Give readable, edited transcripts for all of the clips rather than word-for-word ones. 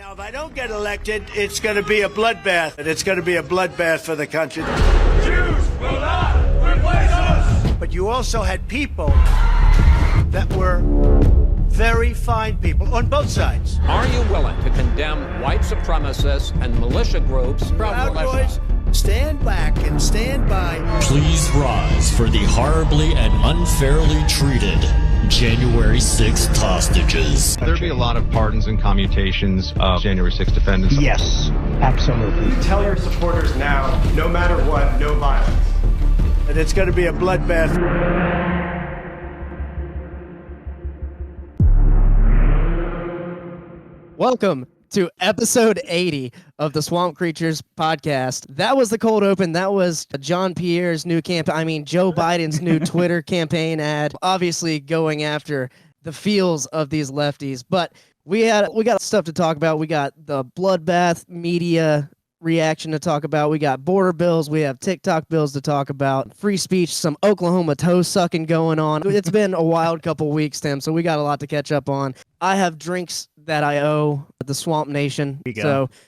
Now, if I don't get elected, it's going to be a bloodbath. And it's going to be a bloodbath for the country. Jews will not replace us! But you also had people that were very fine people on both sides. Are you willing to condemn white supremacists and militia groups? Proud Boys, stand back and stand by. Please rise for the horribly and unfairly treated January 6th hostages. There'd be a lot of pardons and commutations of January 6th defendants. Yes, absolutely. Tell your supporters now, no matter what, no violence. And it's going to be a bloodbath. Welcome to episode 80 of the Swamp Creatures podcast. That was the cold open. That was John Pierre's new Joe Biden's new Twitter campaign ad, obviously going after the feels of these lefties. But we got stuff to talk about. We got the Bloodbath media reaction to talk about. We got border bills. We have TikTok bills to talk about. Free speech, some Oklahoma toe sucking going on. It's been a wild couple weeks, Tim, so we got a lot to catch up on. I have drinks that I owe the Swamp Nation.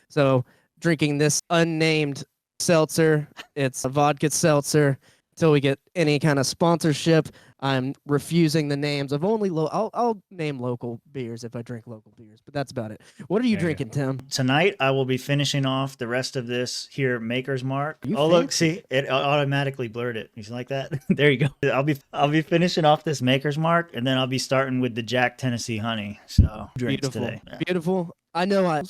So drinking this unnamed seltzer. It's a vodka seltzer until we get any kind of sponsorship. I'm refusing the names of only I'll name local beers if I drink local beers, but that's about it. What are you drinking, Tim? Tonight, I will be finishing off the rest of this here Maker's Mark. Look, see, it automatically blurred it. You like that? There you go. I'll be finishing off this Maker's Mark, and then I'll be starting with the Jack Tennessee Honey. So drinks today. Yeah. Beautiful. I know. I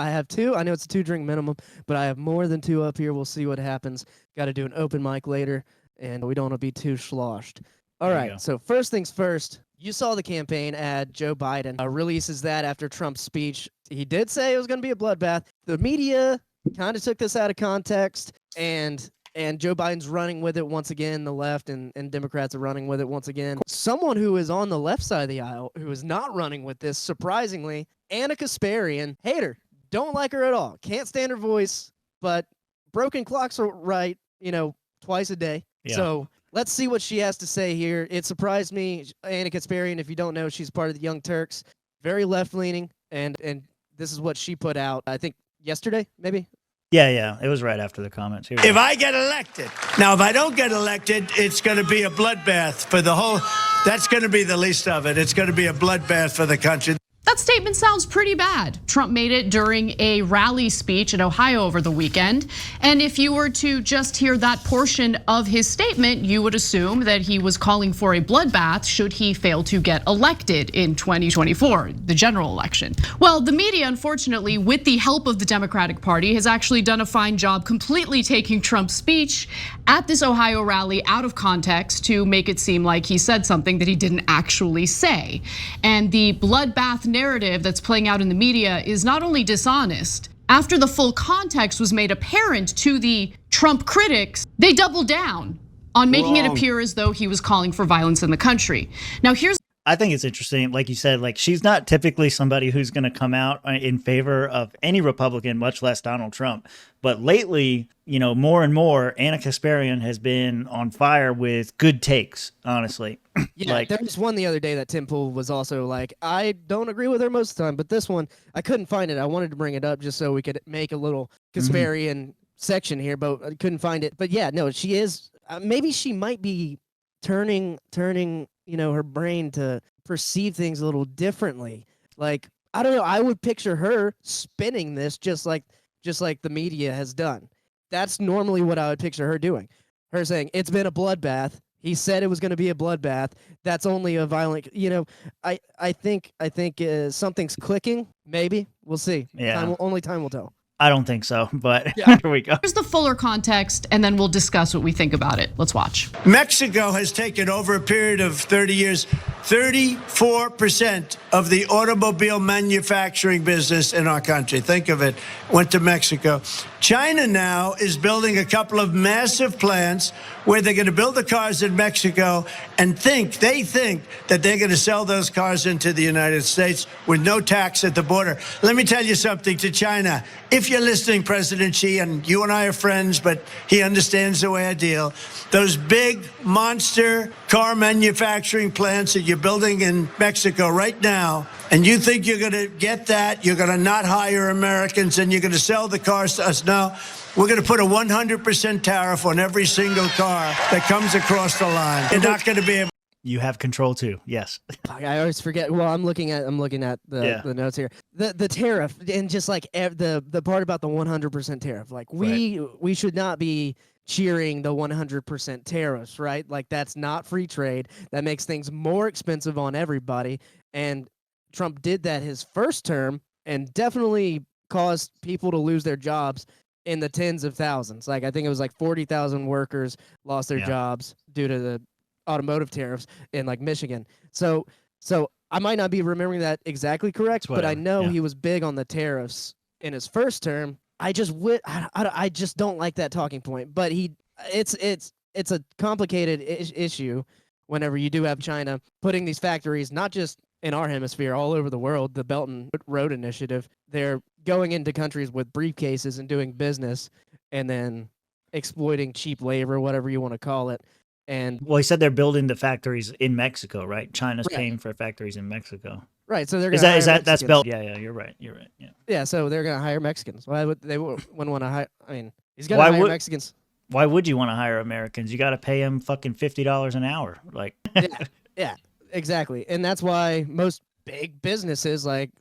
have two. I know it's a 2-drink minimum, but I have more than 2 up here. We'll see what happens. Got to do an open mic later, and we don't want to be too sloshed. All right, so first things first, you saw the campaign ad. Joe Biden releases that after Trump's speech. He did say it was going to be a bloodbath. The media kind of took this out of context, and Joe Biden's running with it once again. The left and Democrats are running with it once again. Someone who is on the left side of the aisle who is not running with this, surprisingly, Anna Kasparian, hater, don't like her at all. Can't stand her voice, but broken clocks are right, twice a day. Yeah. So let's see what she has to say here. It surprised me. Anna Kasparian, if you don't know, she's part of the Young Turks. Very left-leaning, and this is what she put out, I think, yesterday, maybe? Yeah. It was right after the comments. Here if I get elected. Now, if I don't get elected, it's going to be a bloodbath for the whole... That's going to be the least of it. It's going to be a bloodbath for the country. That statement sounds pretty bad. Trump made it during a rally speech in Ohio over the weekend. And if you were to just hear that portion of his statement, you would assume that he was calling for a bloodbath should he fail to get elected in 2024, the general election. Well, the media, unfortunately, with the help of the Democratic Party, has actually done a fine job completely taking Trump's speech at this Ohio rally out of context to make it seem like he said something that he didn't actually say. And the bloodbath narrative that's playing out in the media is not only dishonest. After the full context was made apparent to the Trump critics, they doubled down on making it appear as though he was calling for violence in the country. Now, I think it's interesting, like you said, like she's not typically somebody who's going to come out in favor of any Republican, much less Donald Trump. But lately, more and more, Anna Kasparian has been on fire with good takes, honestly. Yeah, there was one the other day that Tim Pool was also like, I don't agree with her most of the time, but this one, I couldn't find it. I wanted to bring it up just so we could make a little Kasparian section here, but I couldn't find it. But yeah, no, she is, maybe she might be turning, her brain to perceive things a little differently. Like, I don't know, I would picture her spinning this just like the media has done. That's normally what I would picture her doing. Her saying, it's been a bloodbath. He said it was going to be a bloodbath. That's only a violent, I think something's clicking. Maybe. We'll see. Yeah. Only time will tell. I don't think so, but here we go. Here's the fuller context, and then we'll discuss what we think about it. Let's watch. Mexico has taken, over a period of 30 years, 34% of the automobile manufacturing business in our country. Think of it. Went to Mexico. China now is building a couple of massive plants where they're going to build the cars in Mexico and they think that they're going to sell those cars into the United States with no tax at the border. Let me tell you something to China. If you're listening, President Xi, and you and I are friends, but he understands the way I deal, those big monster car manufacturing plants that you're building in Mexico right now, and you think you're going to get that, you're going to not hire Americans, and you're going to sell the cars to us. No, we're going to put a 100% tariff on every single car that comes across the line. You're not going to be able. You have control too. Yes. I always forget. Well, I'm looking at the notes here. The tariff, and just like the part about the 100% tariff. Like we should not be cheering the 100% tariffs, right? Like that's not free trade. That makes things more expensive on everybody. And Trump did that his first term and definitely caused people to lose their jobs in the tens of thousands. Like I think it was like 40,000 workers lost their jobs due to the automotive tariffs in like Michigan. So I might not be remembering that exactly correct, but I know he was big on the tariffs in his first term. I just don't like that talking point, but it's a complicated issue whenever you do have China putting these factories, not just in our hemisphere, all over the world, the Belt and Road Initiative. They're going into countries with briefcases and doing business and then exploiting cheap labor, whatever you want to call it. And well, he said they're building the factories in Mexico, right? China's paying for factories in Mexico. Right, so they're going to that's built? Yeah, you're right. Yeah. Yeah, so they're going to hire Mexicans. Why would they wouldn't want to hire? I mean, he's going to hire Mexicans. Why would you want to hire Americans? You got to pay them fucking $50 an hour, like. yeah, exactly, and that's why most big businesses like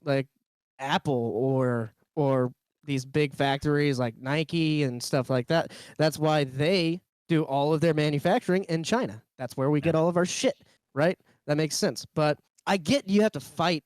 Apple or these big factories like Nike and stuff like that. That's why they do all of their manufacturing in China. That's where we get all of our shit, right? That makes sense. But I get you have to fight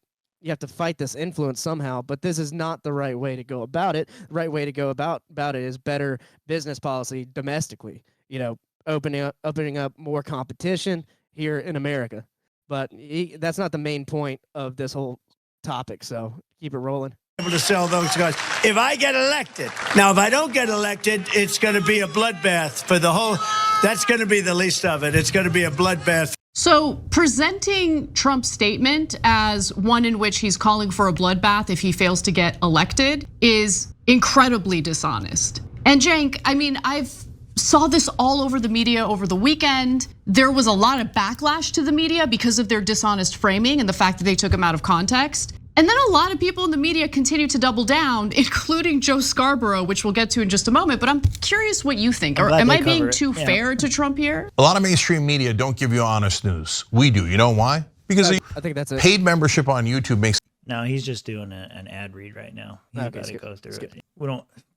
this influence somehow, but this is not the right way to go about it. The right way to go about it is better business policy domestically. You know, opening up more competition here in America. But that's not the main point of this whole topic, so keep it rolling. Able to sell those cars. If I get elected, now if I don't get elected, it's going to be a bloodbath for the whole. That's going to be the least of it. It's going to be a bloodbath. So presenting Trump's statement as one in which he's calling for a bloodbath if he fails to get elected is incredibly dishonest. And Cenk, I mean, I've saw this all over the media over the weekend. There was a lot of backlash to the media because of their dishonest framing and the fact that they took him out of context. And then a lot of people in the media continue to double down, including Joe Scarborough, which we'll get to in just a moment. But I'm curious what you think. Or am I being too fair to Trump here? A lot of mainstream media don't give you honest news. We do. You know why? Because I think that's it. Paid membership on YouTube makes. No, he's just doing an ad read right now. He's got to go through it. We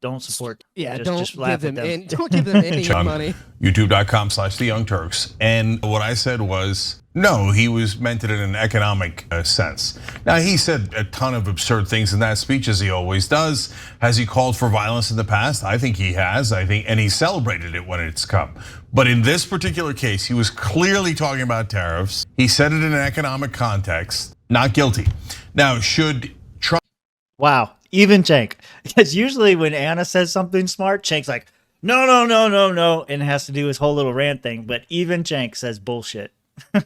don't support. Yeah, just don't give them any money. YouTube.com/The Young Turks. And what I said was, no, he was meant it in an economic sense. Now, he said a ton of absurd things in that speech, as he always does. Has he called for violence in the past? I think he has. And he celebrated it when it's come. But in this particular case, he was clearly talking about tariffs. He said it in an economic context. Not guilty. Now, should Trump? Wow, even Cenk. Because usually when Anna says something smart, Cenk's like, no, and it has to do his whole little rant thing. But even Cenk says bullshit.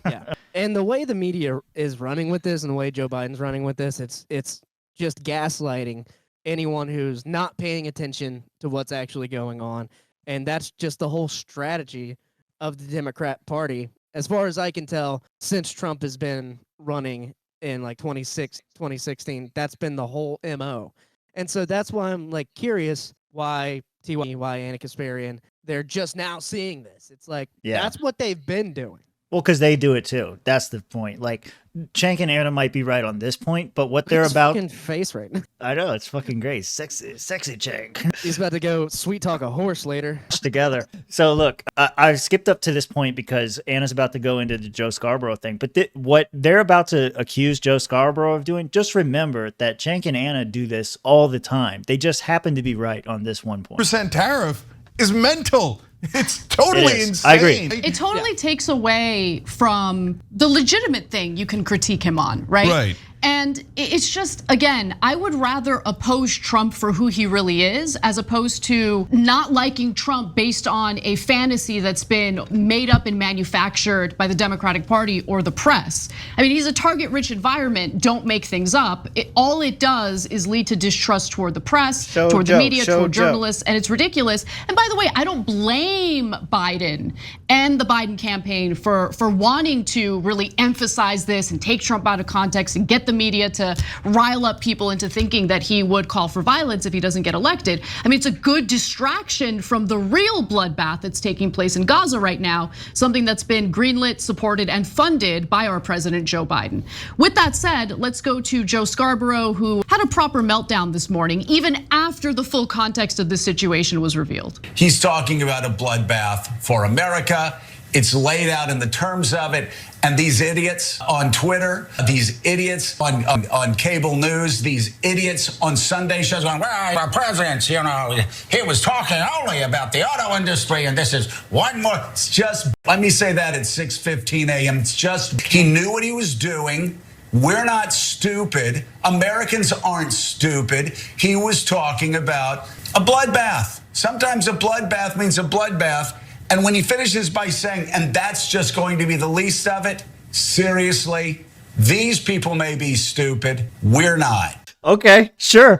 Yeah, and the way the media is running with this, and the way Joe Biden's running with this, it's just gaslighting anyone who's not paying attention to what's actually going on, and that's just the whole strategy of the Democrat Party, as far as I can tell, since Trump has been running in like 2016. That's been the whole MO, and so that's why I'm like curious why Anna Kasparian, they're just now seeing this. It's like that's what they've been doing. Well, because they do it too. That's the point. Like, Cenk and Anna might be right on this point, but what they're about. Fucking face right now. I know, it's fucking great. Sexy Cenk. He's about to go sweet talk a horse later. Together. So look, I skipped up to this point because Anna's about to go into the Joe Scarborough thing. But what they're about to accuse Joe Scarborough of doing, just remember that Cenk and Anna do this all the time. They just happen to be right on this one point. % tariff is mental. It's totally insane. I agree. It totally takes away from the legitimate thing you can critique him on, right? Right. And And it's just, again, I would rather oppose Trump for who he really is as opposed to not liking Trump based on a fantasy that's been made up and manufactured by the Democratic Party or the press. I mean, he's a target-rich environment. Don't make things up. All it does is lead to distrust toward the press, toward the media, toward journalists, and it's ridiculous. And by the way, I don't blame Biden and the Biden campaign for wanting to really emphasize this and take Trump out of context and get the media to rile up people into thinking that he would call for violence if he doesn't get elected. I mean, it's a good distraction from the real bloodbath that's taking place in Gaza right now, something that's been greenlit, supported, and funded by our president, Joe Biden. With that said, let's go to Joe Scarborough, who had a proper meltdown this morning, even after the full context of this situation was revealed. He's talking about a bloodbath for America. It's laid out in the terms of it. And these idiots on Twitter, these idiots on cable news, these idiots on Sunday shows going, well, our president, you know, he was talking only about the auto industry, and this is one more. It's just, let me say that at 6:15 a.m. It's just, he knew what he was doing. We're not stupid. Americans aren't stupid. He was talking about a bloodbath. Sometimes a bloodbath means a bloodbath. And when he finishes by saying, and that's just going to be the least of it, seriously, these people may be stupid. We're not. Okay, sure,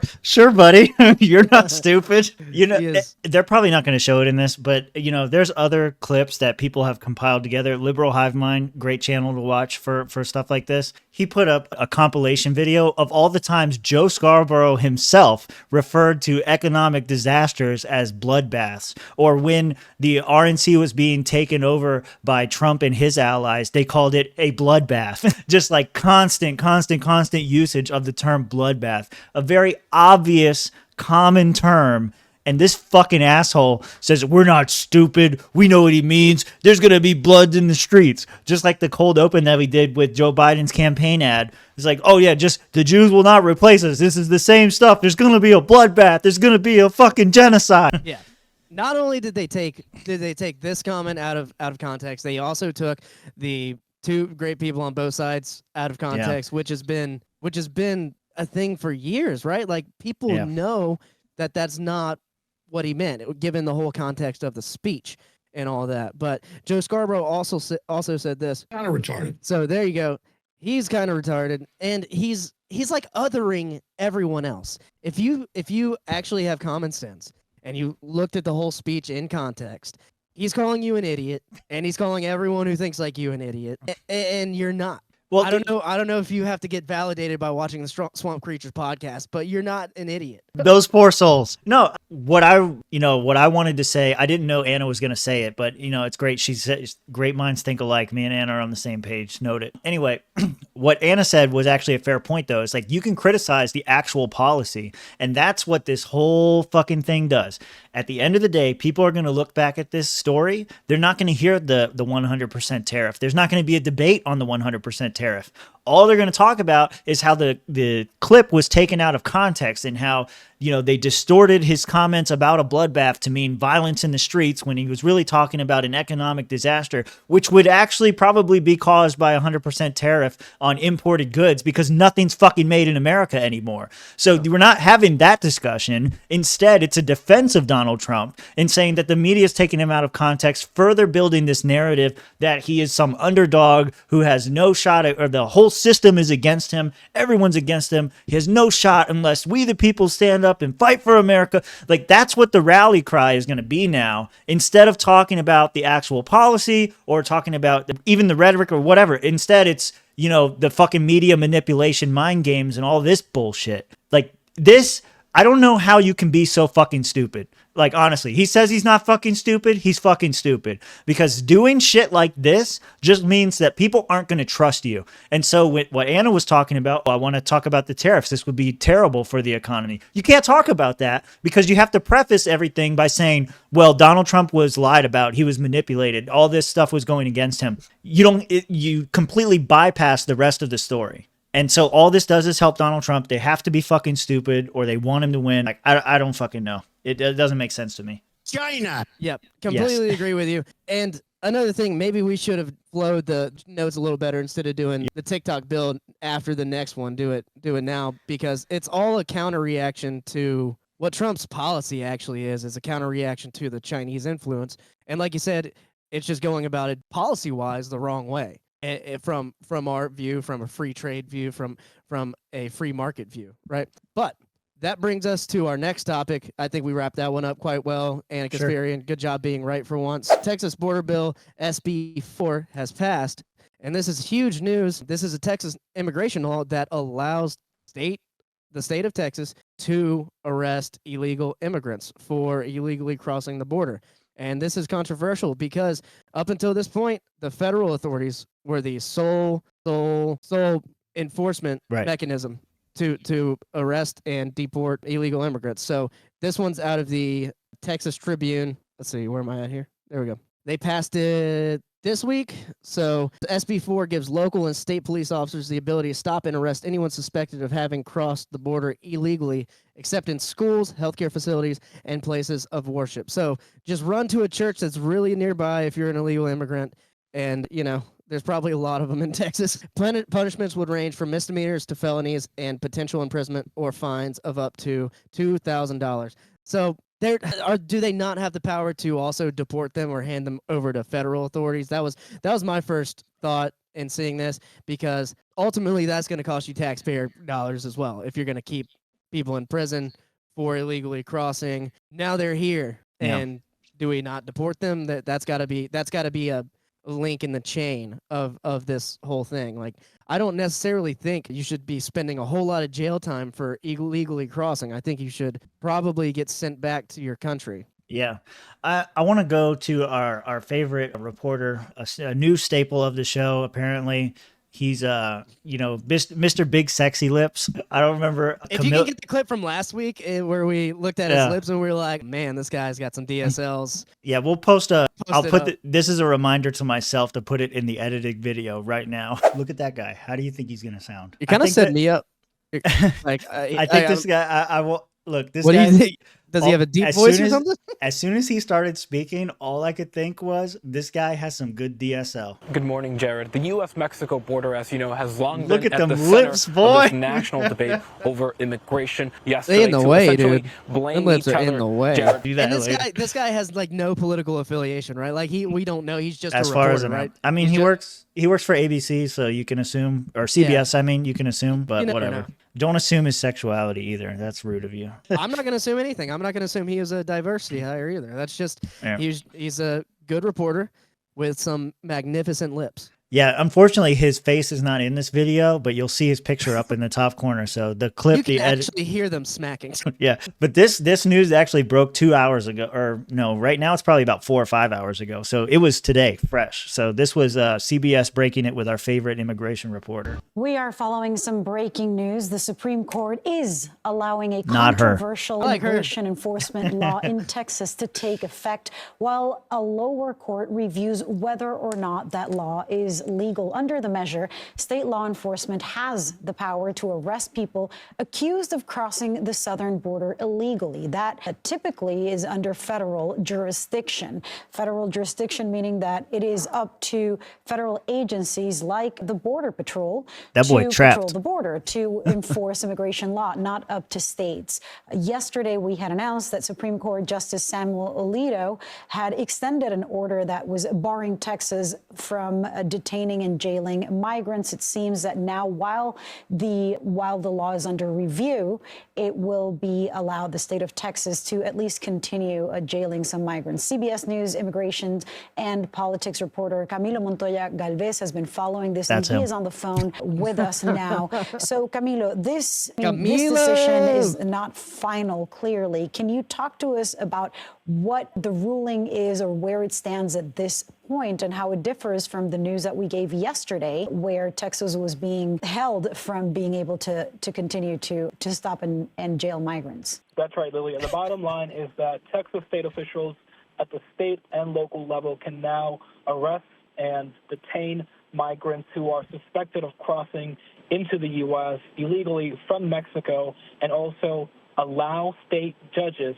buddy. You're not stupid. You know, they're probably not going to show it in this, but you know, there's other clips that people have compiled together. Liberal Hive Mind, great channel to watch for stuff like this. He put up a compilation video of all the times Joe Scarborough himself referred to economic disasters as bloodbaths, or when the RNC was being taken over by Trump and his allies, they called it a bloodbath. Just like constant usage of the term bloodbath. A very obvious, common term. And this fucking asshole says, we're not stupid. We know what he means. There's going to be blood in the streets. Just like the cold open that we did with Joe Biden's campaign ad. It's like, oh yeah, just the Jews will not replace us. This is the same stuff. There's going to be a bloodbath. There's going to be a fucking genocide. Yeah. Not only did they take this comment out of context, they also took the two great people on both sides out of context, which has been a thing for years, right? Like people know that that's not what he meant, given the whole context of the speech and all that. But Joe Scarborough also said this. Kind of retarded. So there you go. He's kind of retarded, and he's like othering everyone else. If you actually have common sense and you looked at the whole speech in context, he's calling you an idiot, and he's calling everyone who thinks like you an idiot, and you're not. Well, I don't know if you have to get validated by watching the Swamp Creatures podcast, but you're not an idiot. Those poor souls. No, what I wanted to say, I didn't know Anna was going to say it, but you know, it's great. She said, great minds think alike. Me and Anna are on the same page. Note it. Anyway, what Anna said was actually a fair point though. It's like, you can criticize the actual policy, and that's what this whole fucking thing does. At the end of the day, people are going to look back at this story. They're not going to hear the 100% tariff. There's not going to be a debate on the 100% tariff. All they're going to talk about is how the clip was taken out of context and how, you know, they distorted his comments about a bloodbath to mean violence in the streets when he was really talking about an economic disaster, which would actually probably be caused by 100% tariff on imported goods because nothing's fucking made in America anymore. So we're not having that discussion. Instead, it's a defense of Donald Trump and saying that the media is taking him out of context, further building this narrative that he is some underdog who has no shot at, or the whole system is against him. Everyone's against him. He has no shot unless we the people stand up and fight for America. Like, that's what the rally cry is going to be now, instead of talking about the actual policy or talking about even the rhetoric or whatever. Instead, it's, you know, the fucking media manipulation, mind games, and all this bullshit. Like this, I don't know how you can be so fucking stupid. Like, honestly, he says he's not fucking stupid. He's fucking stupid, because doing shit like this just means that people aren't going to trust you. And so what Anna was talking about, I want to talk about the tariffs. This would be terrible for the economy. You can't talk about that because you have to preface everything by saying, well, Donald Trump was lied about. He was manipulated. All this stuff was going against him. You completely bypass the rest of the story. And so all this does is help Donald Trump. They have to be fucking stupid or they want him to win. Like, I don't fucking know. It doesn't make sense to me. China. Yep. Completely agree with you. And Another thing, maybe we should have flowed the notes a little better instead of doing the TikTok build after the next one. Do it now, because it's all a counter reaction to what Trump's policy actually is. It's a counter reaction to the Chinese influence. And like you said, it's just going about it policy-wise the wrong way. From our view, from a free trade view, from a free market view, right? But that brings us to our next topic. I think we wrapped that one up quite well. Anna Kasparian, good job being right for once. Texas Border Bill SB 4 has passed, and this is huge news. This is a Texas immigration law that allows the state of Texas to arrest illegal immigrants for illegally crossing the border. And this is controversial because up until this point, the federal authorities were the sole enforcement mechanism to arrest and deport illegal immigrants. So this one's out of the Texas Tribune. Let's see, where am I at here? There we go. They passed it this week. So the SB 4 gives local and state police officers the ability to stop and arrest anyone suspected of having crossed the border illegally, except in schools, healthcare facilities, and places of worship. So just run to a church that's really nearby if you're an illegal immigrant. And, there's probably a lot of them in Texas. Punishments would range from misdemeanors to felonies and potential imprisonment or fines of up to $2,000. So do they not have the power to also deport them or hand them over to federal authorities? That was my first thought in seeing this, because ultimately that's going to cost you taxpayer dollars as well if you're going to keep people in prison for illegally crossing. Now they're here, and do we not deport them? That's got to be a link in the chain of this whole thing. Like, I don't necessarily think you should be spending a whole lot of jail time for illegally crossing. I think you should probably get sent back to your country. Yeah. I want to go to our favorite reporter, a new staple of the show, apparently. He's, Mr. Big Sexy Lips. I don't remember. If you can get the clip from last week where we looked at his lips and we were like, man, this guy's got some DSLs. Yeah, we'll this is a reminder to myself to put it in the edited video right now. Look at that guy. How do you think he's going to sound? You kind of set me up. Like, I think this guy, I will. Look, this what guy. Do you think? Does he have a deep voice or something? As soon as he started speaking, all I could think was, this guy has some good DSL. Good morning, Jared. The U.S.-Mexico border, as you know, has long Look been at at the lips, center boy. of this national debate over immigration. Yesterday, they in the way, dude. Blame Them lips each are other. in the way. Jared, And this guy has like no political affiliation, right? Like we don't know. He's just as a far reporter, as I know. right? I mean, he works for ABC, so you can assume, or CBS. I mean, you can assume, but whatever. Know. Don't assume his sexuality either. That's rude of you. I'm not going to assume anything. I'm not going to assume he is a diversity hire either. That's just he's a good reporter with some magnificent lips. Yeah, unfortunately, his face is not in this video, but you'll see his picture up in the top corner. So the clip, you can actually hear them smacking. Yeah, but this news actually broke 2 hours ago, or no, right now it's probably about 4 or 5 hours ago. So it was today, fresh. So this was CBS breaking it with our favorite immigration reporter. We are following some breaking news. The Supreme Court is allowing a controversial immigration enforcement law in Texas to take effect, while a lower court reviews whether or not that law is legal. Under the measure, state law enforcement has the power to arrest people accused of crossing the southern border illegally. That typically is under federal jurisdiction. Federal jurisdiction meaning that it is up to federal agencies like the Border Patrol to patrol the border, to enforce immigration law, not up to states. Yesterday, we had announced that Supreme Court Justice Samuel Alito had extended an order that was barring Texas from detaining and jailing migrants. It seems that now, while the law is under review, it will be allowed the state of Texas to at least continue jailing some migrants. CBS News immigration and politics reporter Camilo Montoya Galvez has been following this, and he is on the phone with us now. So, Camilo, this decision is not final, clearly. Can you talk to us about what the ruling is, or where it stands at this point, and how it differs from the news that we gave yesterday, where Texas was being held from being able to continue to stop and jail migrants? That's right, Lily. The bottom line is that Texas state officials at the state and local level can now arrest and detain migrants who are suspected of crossing into the U.S. illegally from Mexico, and also allow state judges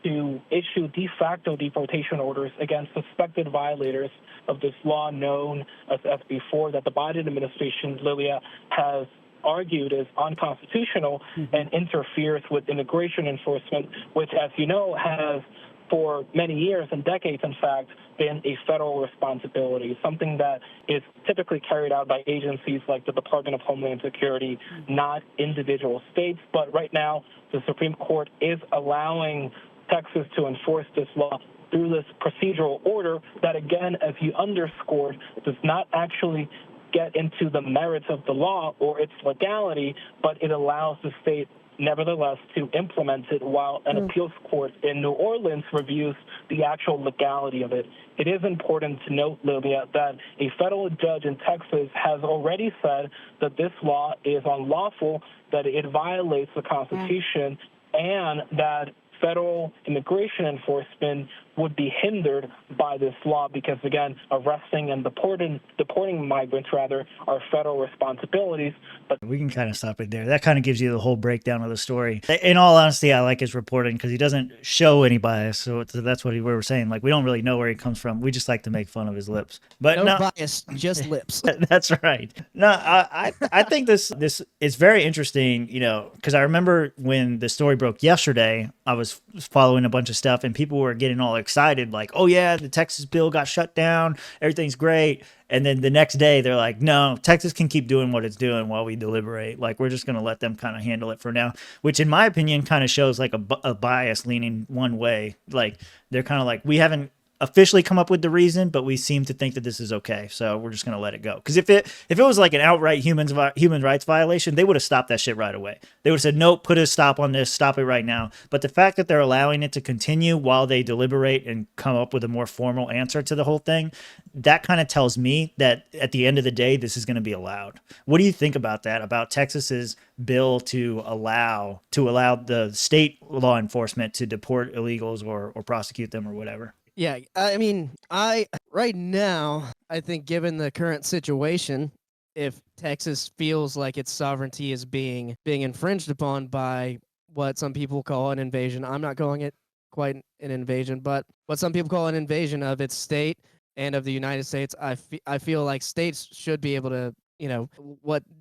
to issue de facto deportation orders against suspected violators of this law known as SB4 that the Biden administration, Lilia, has argued is unconstitutional and interferes with immigration enforcement, which, as you know, has for many years and decades, in fact, been a federal responsibility, something that is typically carried out by agencies like the Department of Homeland Security, not individual states. But right now, the Supreme Court is allowing Texas to enforce this law through this procedural order that, again, as you underscored, does not actually get into the merits of the law or its legality, but it allows the state nevertheless to implement it while an appeals court in New Orleans reviews the actual legality of it. It is important to note, Lilia, that a federal judge in Texas has already said that this law is unlawful, that it violates the Constitution, and that federal immigration enforcement would be hindered by this law because, again, arresting and deporting migrants, rather, are federal responsibilities. But we can kind of stop it there. That kind of gives you the whole breakdown of the story. In all honesty, I like his reporting because he doesn't show any bias. So that's what we were saying. Like, we don't really know where he comes from. We just like to make fun of his lips. But no bias, just lips. That's right. No, I think this is very interesting, you know, because I remember when the story broke yesterday, I was following a bunch of stuff and people were getting all excited, like, oh yeah, the Texas bill got shut down, everything's great. And then the next day they're like, no, Texas can keep doing what it's doing while we deliberate. Like, we're just going to let them kind of handle it for now, which in my opinion kind of shows like a bias leaning one way. Like, they're kind of like, we haven't officially come up with the reason, but we seem to think that this is okay, so we're just going to let it go. Because if it was like an outright human rights violation, they would have stopped that shit right away. They would have said, nope, put a stop on this, stop it right now. But the fact that they're allowing it to continue while they deliberate and come up with a more formal answer to the whole thing, that kind of tells me that at the end of the day, this is going to be allowed. What do you think about that, about Texas's bill to allow the state law enforcement to deport illegals or prosecute them or whatever? Yeah, I mean, right now, I think given the current situation, if Texas feels like its sovereignty is being infringed upon by what some people call an invasion, I'm not calling it quite an invasion, but what some people call an invasion of its state and of the United States, I feel like states should be able to, you know,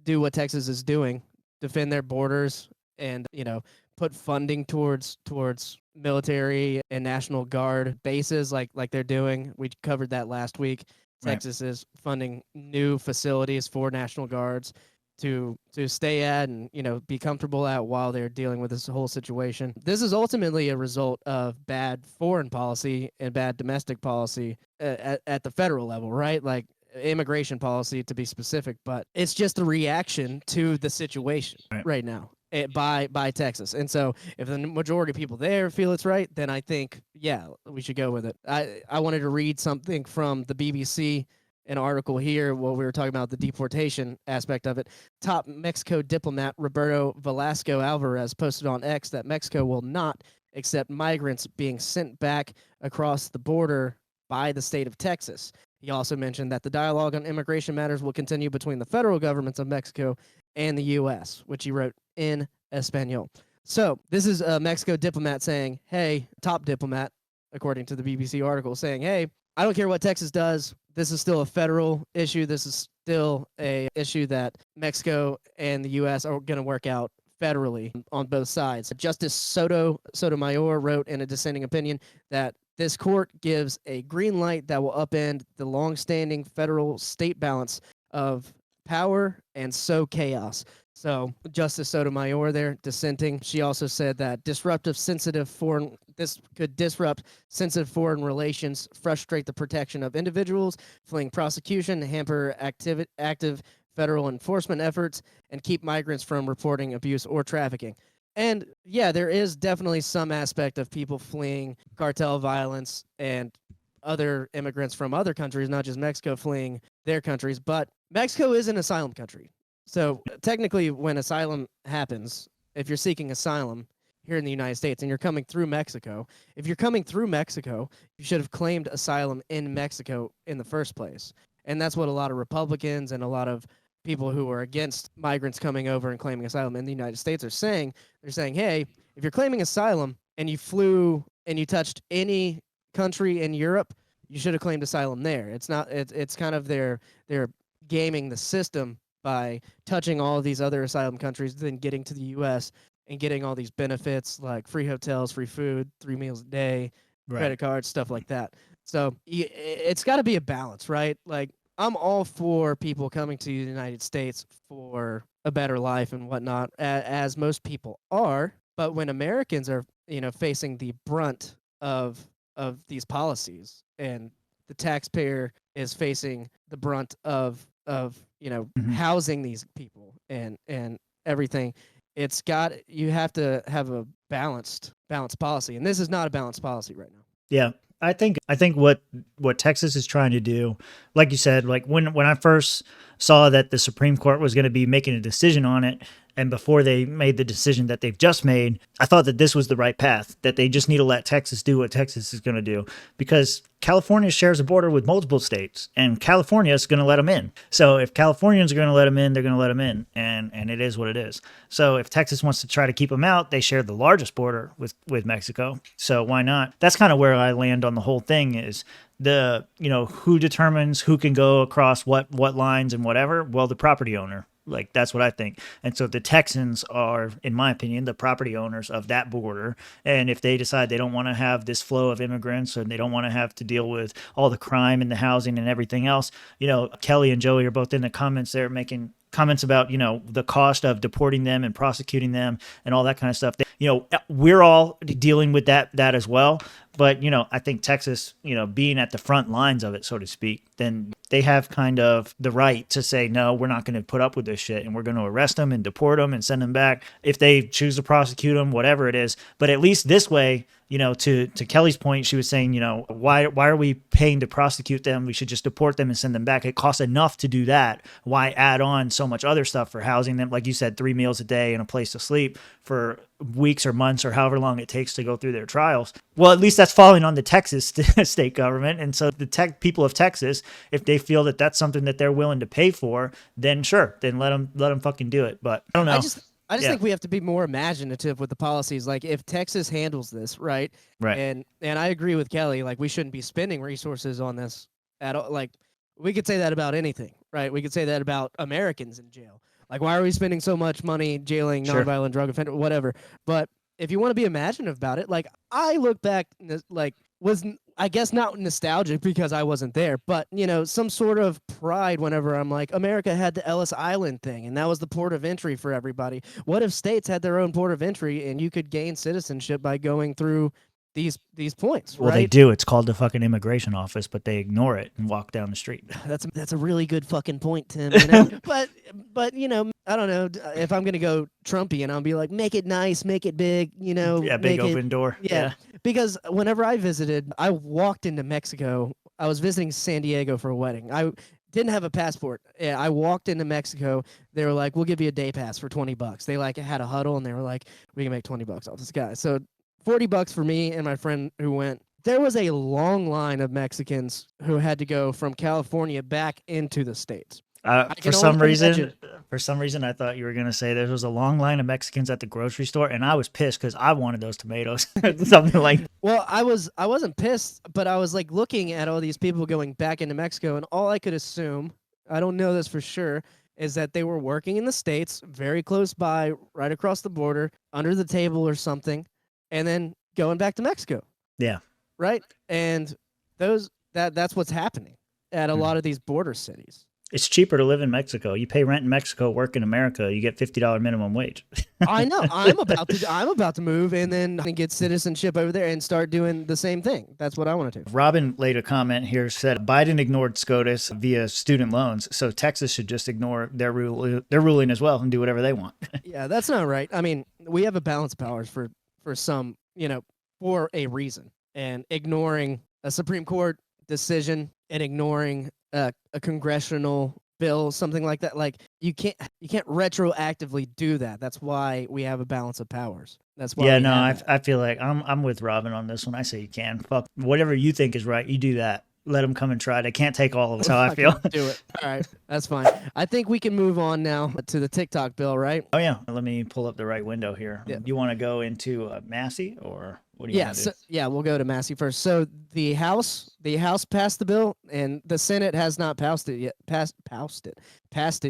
do what Texas is doing, defend their borders and, you know, put funding towards military and National Guard bases like they're doing. We covered that last week. Right. Texas is funding new facilities for National Guards to stay at and, you know, be comfortable at while they're dealing with this whole situation. This is ultimately a result of bad foreign policy and bad domestic policy at the federal level, right? Like immigration policy to be specific, but it's just a reaction to the situation right now. By Texas. And so if the majority of people there feel it's right, then I think, yeah, we should go with it. I wanted to read something from the BBC, an article here where we were talking about the deportation aspect of it. Top Mexico diplomat Roberto Velasco Alvarez posted on X that Mexico will not accept migrants being sent back across the border by the state of Texas. He also mentioned that the dialogue on immigration matters will continue between the federal governments of Mexico and the U.S., which he wrote in Espanol. So this is a Mexico diplomat saying, hey, top diplomat, according to the BBC article, saying, hey, I don't care what Texas does. This is still a federal issue. This is still a issue that Mexico and the U.S. are going to work out federally on both sides. Justice Sotomayor wrote in a dissenting opinion that this court gives a green light that will upend the long-standing federal-state balance of power and sow chaos. So Justice Sotomayor there dissenting. She also said that this could disrupt sensitive foreign relations, frustrate the protection of individuals fleeing prosecution, hamper active federal enforcement efforts, and keep migrants from reporting abuse or trafficking. And yeah, there is definitely some aspect of people fleeing cartel violence and other immigrants from other countries, not just Mexico, fleeing their countries. But Mexico is an asylum country. So technically, when asylum happens, if you're seeking asylum here in the United States and you're coming through Mexico, if you're coming through Mexico, you should have claimed asylum in Mexico in the first place. And that's what a lot of Republicans and a lot of people who are against migrants coming over and claiming asylum in the United States are saying. They're saying, hey, if you're claiming asylum and you flew and you touched any country in Europe, you should have claimed asylum there. It's not. It's kind of they're gaming the system by touching all of these other asylum countries, then getting to the U.S. and getting all these benefits like free hotels, free food, 3 meals a day, credit cards, stuff like that. So it's got to be a balance, right? Like, I'm all for people coming to the United States for a better life and whatnot, as most people are. But when Americans are, facing the brunt of these policies, and the taxpayer is facing the brunt of housing these people and everything, you have to have a balanced policy, and this is not a balanced policy right now. Yeah. I think what Texas is trying to do, like you said, like when I first saw that the Supreme Court was going to be making a decision on it, and before they made the decision that they've just made, I thought that this was the right path, that they just need to let Texas do what Texas is going to do, because California shares a border with multiple states, and California is going to let them in. So if Californians are going to let them in, they're going to let them in, and it is what it is. So if Texas wants to try to keep them out, they share the largest border with Mexico. So why not? That's kind of where I land on the whole thing, is who determines who can go across what lines and whatever? Well, the property owner. Like, that's what I think. And so the Texans are, in my opinion, the property owners of that border. And if they decide they don't want to have this flow of immigrants, and they don't want to have to deal with all the crime and the housing and everything else, Kelly and Joey are both in the comments there making comments about, the cost of deporting them and prosecuting them and all that kind of stuff. We're all dealing with that as well. But, I think Texas, being at the front lines of it, so to speak, then they have kind of the right to say, no, we're not going to put up with this shit, and we're going to arrest them and deport them and send them back if they choose to prosecute them, whatever it is. But at least this way, to Kelly's point, she was saying, why are we paying to prosecute them? We should just deport them and send them back. It costs enough to do that. Why add on so much other stuff for housing them? Like you said, 3 meals a day and a place to sleep for weeks or months or however long it takes to go through their trials. Well, at least that's falling on the Texas state government. And so the people of Texas, if they feel that that's something that they're willing to pay for, then sure, then let them fucking do it. But I don't know. I just think we have to be more imaginative with the policies. Like, if Texas handles this, right? And I agree with Kelly, like, we shouldn't be spending resources on this at all. Like, we could say that about anything, right? We could say that about Americans in jail. Like, why are we spending so much money jailing nonviolent drug offender, whatever? But if you want to be imaginative about it, like, I look back, like, was, I guess, not nostalgic because I wasn't there, but, some sort of pride whenever I'm like, America had the Ellis Island thing, and that was the port of entry for everybody. What if states had their own port of entry and you could gain citizenship by going through these points, well, right? they do. It's called the fucking immigration office, but they ignore it and walk down the street. That's a really good fucking point, Tim. But I don't know if I'm gonna go Trumpian. I'll be like, make it nice, make it big, Yeah, big open door. Yeah, because whenever I visited, I walked into Mexico. I was visiting San Diego for a wedding. I didn't have a passport. Yeah, I walked into Mexico. They were like, "We'll give you a day pass for $20." They like had a huddle, and they were like, "We can make $20 off this guy." So $40 for me and my friend who went. There was a long line of Mexicans who had to go from California back into the States. For some reason, I thought you were going to say there was a long line of Mexicans at the grocery store, and I was pissed because I wanted those tomatoes. Something like that. Well, I wasn't pissed, but I was like looking at all these people going back into Mexico, and all I could assume, I don't know this for sure, is that they were working in the States, very close by, right across the border, under the table or something, and then going back to Mexico. Yeah. Right? And that's what's happening at a lot of these border cities. It's cheaper to live in Mexico. You pay rent in Mexico, work in America, you get $50 minimum wage. I know. I'm about to move and then get citizenship over there and start doing the same thing. That's what I want to do. Robin laid a comment here, said Biden ignored SCOTUS via student loans, so Texas should just ignore their ruling as well and do whatever they want. Yeah, that's not right. I mean, we have a balance of powers for some, for a reason. And ignoring a Supreme Court decision and ignoring a congressional bill, something like that, like you can't retroactively do that. That's why we have a balance of powers. That's why. Yeah, I feel like I'm with Robin on this one. I say you can. Fuck whatever you think is right. You do that. let them come and try. They can't take all of us. How I feel. Do it. All right, that's fine. I think we can move on now to the TikTok bill, right? Oh yeah, let me pull up the right window here. Yeah. You want to go into Massey or what do you want to do? Yeah, we'll go to Massey first. So the House passed the bill, and the Senate has not passed it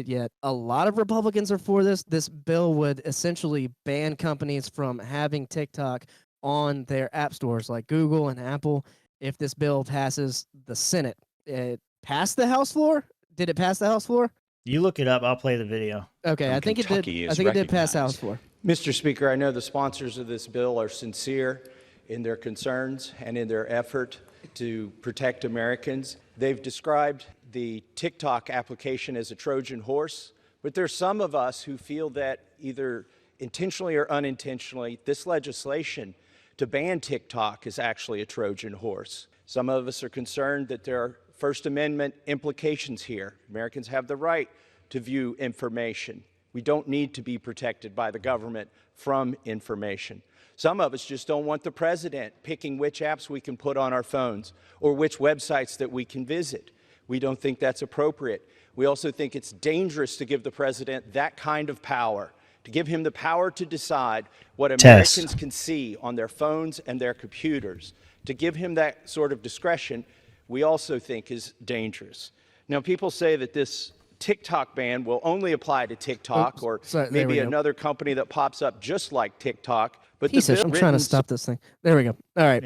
yet. A lot of Republicans are for this. This bill would essentially ban companies from having TikTok on their app stores like Google and Apple. If this bill passes the Senate, it passed the House floor. Did it pass the House floor? You look it up. I'll play the video. Okay, I think it did. I think it did pass the House floor. Mr. Speaker, I know the sponsors of this bill are sincere in their concerns and in their effort to protect Americans. They've described the TikTok application as a Trojan horse, but there's some of us who feel that either intentionally or unintentionally, this legislation to ban TikTok is actually a Trojan horse. Some of us are concerned that there are First Amendment implications here. Americans have the right to view information. We don't need to be protected by the government from information. Some of us just don't want the president picking which apps we can put on our phones or which websites that we can visit. We don't think that's appropriate. We also think it's dangerous to give the president that kind of power, to give him the power to decide what Americans can see on their phones and their computers. To give him that sort of discretion, we also think is dangerous. Now, people say that this TikTok ban will only apply to TikTok or maybe another company that pops up just like TikTok. But I'm trying to stop this thing. There we go. All right.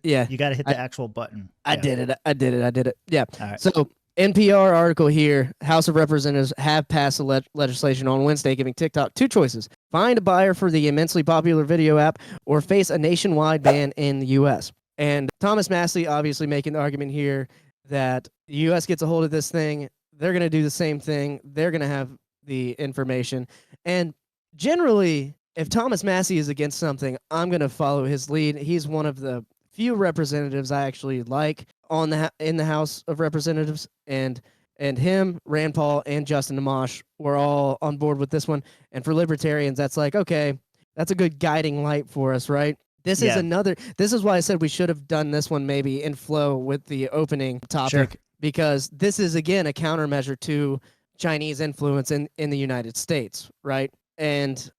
Yeah, you got to hit the actual button. I did it. Yeah. All right. So NPR article here, House of Representatives have passed legislation on Wednesday giving TikTok two choices: find a buyer for the immensely popular video app or face a nationwide ban in the U.S. And Thomas Massey obviously making the argument here that the U.S. gets a hold of this thing, they're going to do the same thing. They're going to have the information. And generally, if Thomas Massey is against something, I'm going to follow his lead. He's one of the few representatives I actually like in the House of Representatives, and him, Rand Paul, and Justin Amash were all on board with this one. And for libertarians, that's like, okay, that's a good guiding light for us, right? This is why I said we should have done this one maybe in flow with the opening topic, because this is, again, a countermeasure to Chinese influence in the United States, right? And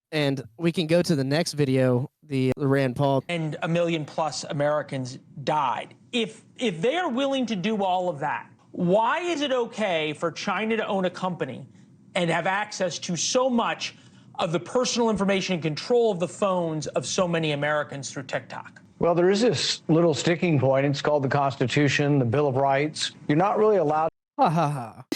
we can go to the next video, the Rand Paul. And 1 million plus Americans died. If they are willing to do all of that, why is it okay for China to own a company and have access to so much of the personal information and control of the phones of so many Americans through TikTok? Well, there is this little sticking point. It's called the Constitution, the Bill of Rights. You're not really allowed.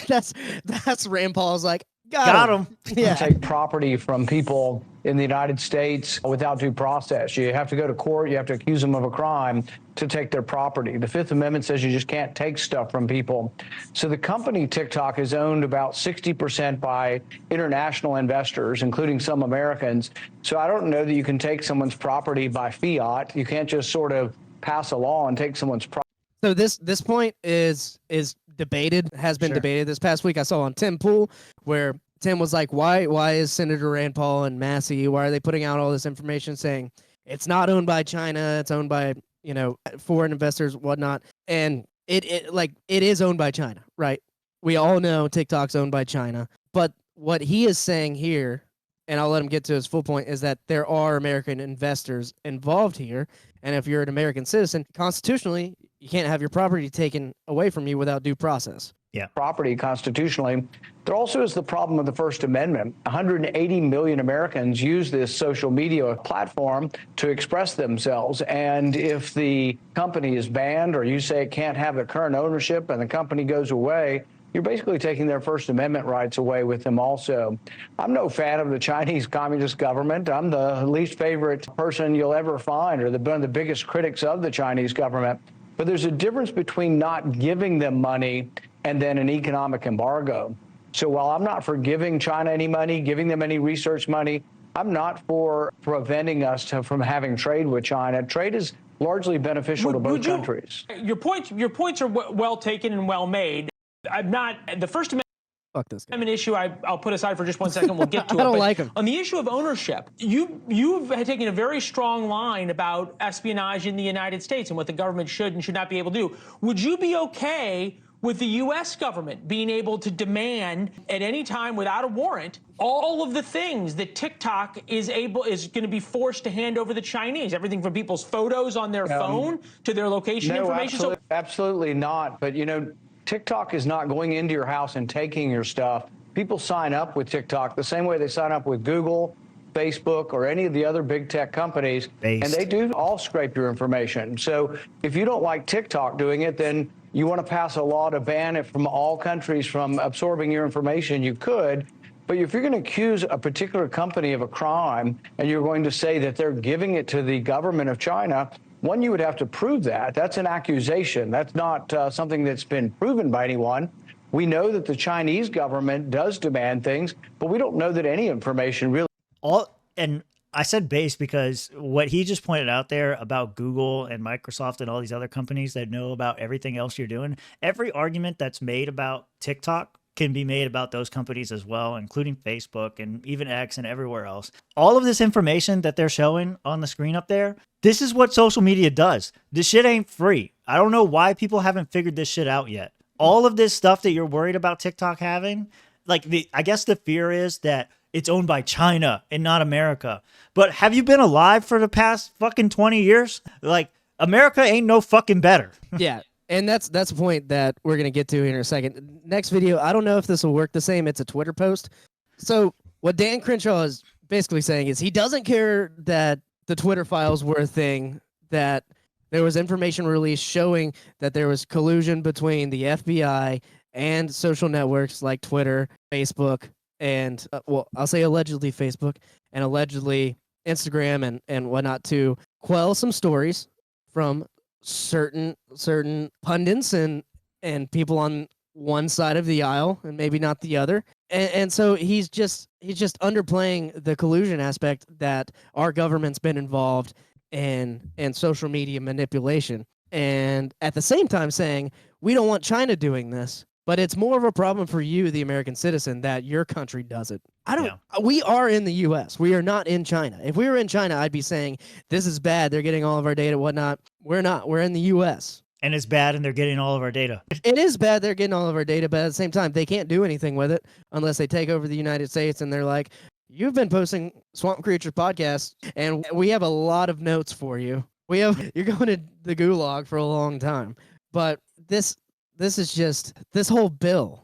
That's Rand Paul's like, got him. Yeah. Take property from people in the United States without due process. You have to go to court. You have to accuse them of a crime to take their property. The Fifth Amendment says you just can't take stuff from people. So the company TikTok is owned about 60% by international investors, including some Americans. So I don't know that you can take someone's property by fiat. You can't just sort of pass a law and take someone's property. So this point is debated, has been debated. This past week I saw on Tim Pool where Tim was like, why is Senator Rand Paul and Massey, why are they putting out all this information saying it's not owned by China, it's owned by, foreign investors, whatnot. And it is owned by China, right? We all know TikTok's owned by China. But what he is saying here, and I'll let him get to his full point, is that there are American investors involved here. And if you're an American citizen, constitutionally, you can't have your property taken away from you without due process. Yeah. Property constitutionally. There also is the problem of the First Amendment. 180 million Americans use this social media platform to express themselves. And if the company is banned, or you say it can't have the current ownership and the company goes away, you're basically taking their First Amendment rights away with them also. I'm no fan of the Chinese Communist government. I'm the least favorite person you'll ever find, or one of the biggest critics of the Chinese government. But there's a difference between not giving them money and then an economic embargo. So while I'm not for giving China any money, giving them any research money, I'm not for preventing us from having trade with China. Trade is largely beneficial to both countries. Your points are well taken and well made. The First Amendment Fuck this guy. An issue I'll put aside for just 1 second. We'll get to it. I don't But like him. On the issue of ownership, you've taken a very strong line about espionage in the United States and what the government should and should not be able to do. Would you be okay with the U.S. government being able to demand at any time without a warrant all of the things that TikTok is going to be forced to hand over the Chinese? Everything from people's photos on their phone to their location information. Absolutely not. But TikTok is not going into your house and taking your stuff. People sign up with TikTok the same way they sign up with Google, Facebook, or any of the other big tech companies, and they do all scrape your information. So if you don't like TikTok doing it, then you want to pass a law to ban it from all countries from absorbing your information, you could. But if you're going to accuse a particular company of a crime and you're going to say that they're giving it to the government of China, one, you would have to prove that. That's an accusation. That's not something that's been proven by anyone. We know that the Chinese government does demand things, but we don't know that any information really. And I said base because what he just pointed out there about Google and Microsoft and all these other companies that know about everything else you're doing, every argument that's made about TikTok can be made about those companies as well, including Facebook and even X and everywhere else. All of this information that they're showing on the screen up there, this is what social media does. This shit ain't free. I don't know why people haven't figured this shit out yet. All of this stuff that you're worried about TikTok having, I guess the fear is that it's owned by China and not America. But have you been alive for the past fucking 20 years? America ain't no fucking better. Yeah. And that's a point that we're going to get to here in a second. Next video, I don't know if this will work the same. It's a Twitter post. So what Dan Crenshaw is basically saying is he doesn't care that the Twitter files were a thing, that there was information released showing that there was collusion between the FBI and social networks like Twitter, Facebook, and, I'll say allegedly Facebook and allegedly Instagram and whatnot to quell some stories from certain pundits and people on one side of the aisle and maybe not the other. And so he's just underplaying the collusion aspect that our government's been involved in social media manipulation. And at the same time saying, we don't want China doing this, but it's more of a problem for you, the American citizen, that your country does it. We are in the U.S. We are not in China. If we were in China, I'd be saying, this is bad. They're getting all of our data, whatnot. We're not. We're in the U.S. And it's bad, and they're getting all of our data. It is bad they're getting all of our data, but at the same time, they can't do anything with it unless they take over the United States and they're like, you've been posting Swamp Creatures podcasts, and we have a lot of notes for you. You're going to the gulag for a long time. But this is just this whole bill.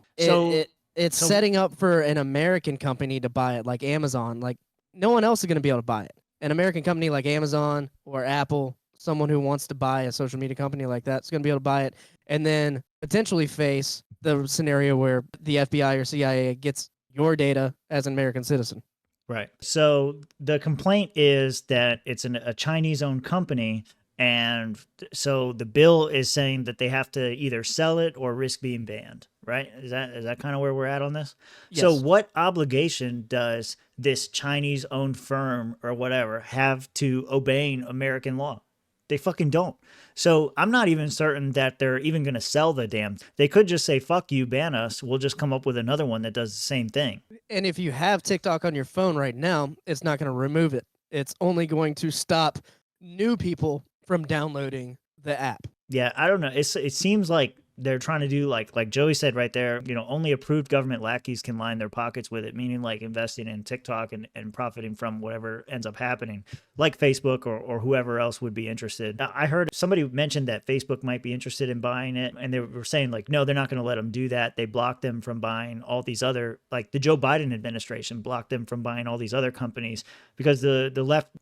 It's setting up for an American company to buy it, like Amazon. Like no one else is going to be able to buy it. An American company like Amazon or Apple, someone who wants to buy a social media company like that, is going to be able to buy it, and then potentially face the scenario where the FBI or CIA gets your data as an American citizen. Right. So the complaint is that it's a Chinese-owned company. And so the bill is saying that they have to either sell it or risk being banned, right? Is that kind of where we're at on this? Yes. So what obligation does this Chinese-owned firm or whatever have to obeying American law? They fucking don't. So I'm not even certain that they're even going to sell the damn. They could just say, fuck you, ban us. We'll just come up with another one that does the same thing. And if you have TikTok on your phone right now, it's not going to remove it. It's only going to stop new people from downloading the app. Yeah, I don't know. It seems like they're trying to do like Joey said right there, only approved government lackeys can line their pockets with it, meaning like investing in TikTok and profiting from whatever ends up happening, like Facebook or whoever else would be interested. I heard somebody mentioned that Facebook might be interested in buying it, and they were saying like, no, they're not going to let them do that. They blocked them from buying all these other, like the Joe Biden administration blocked them from buying all these other companies because the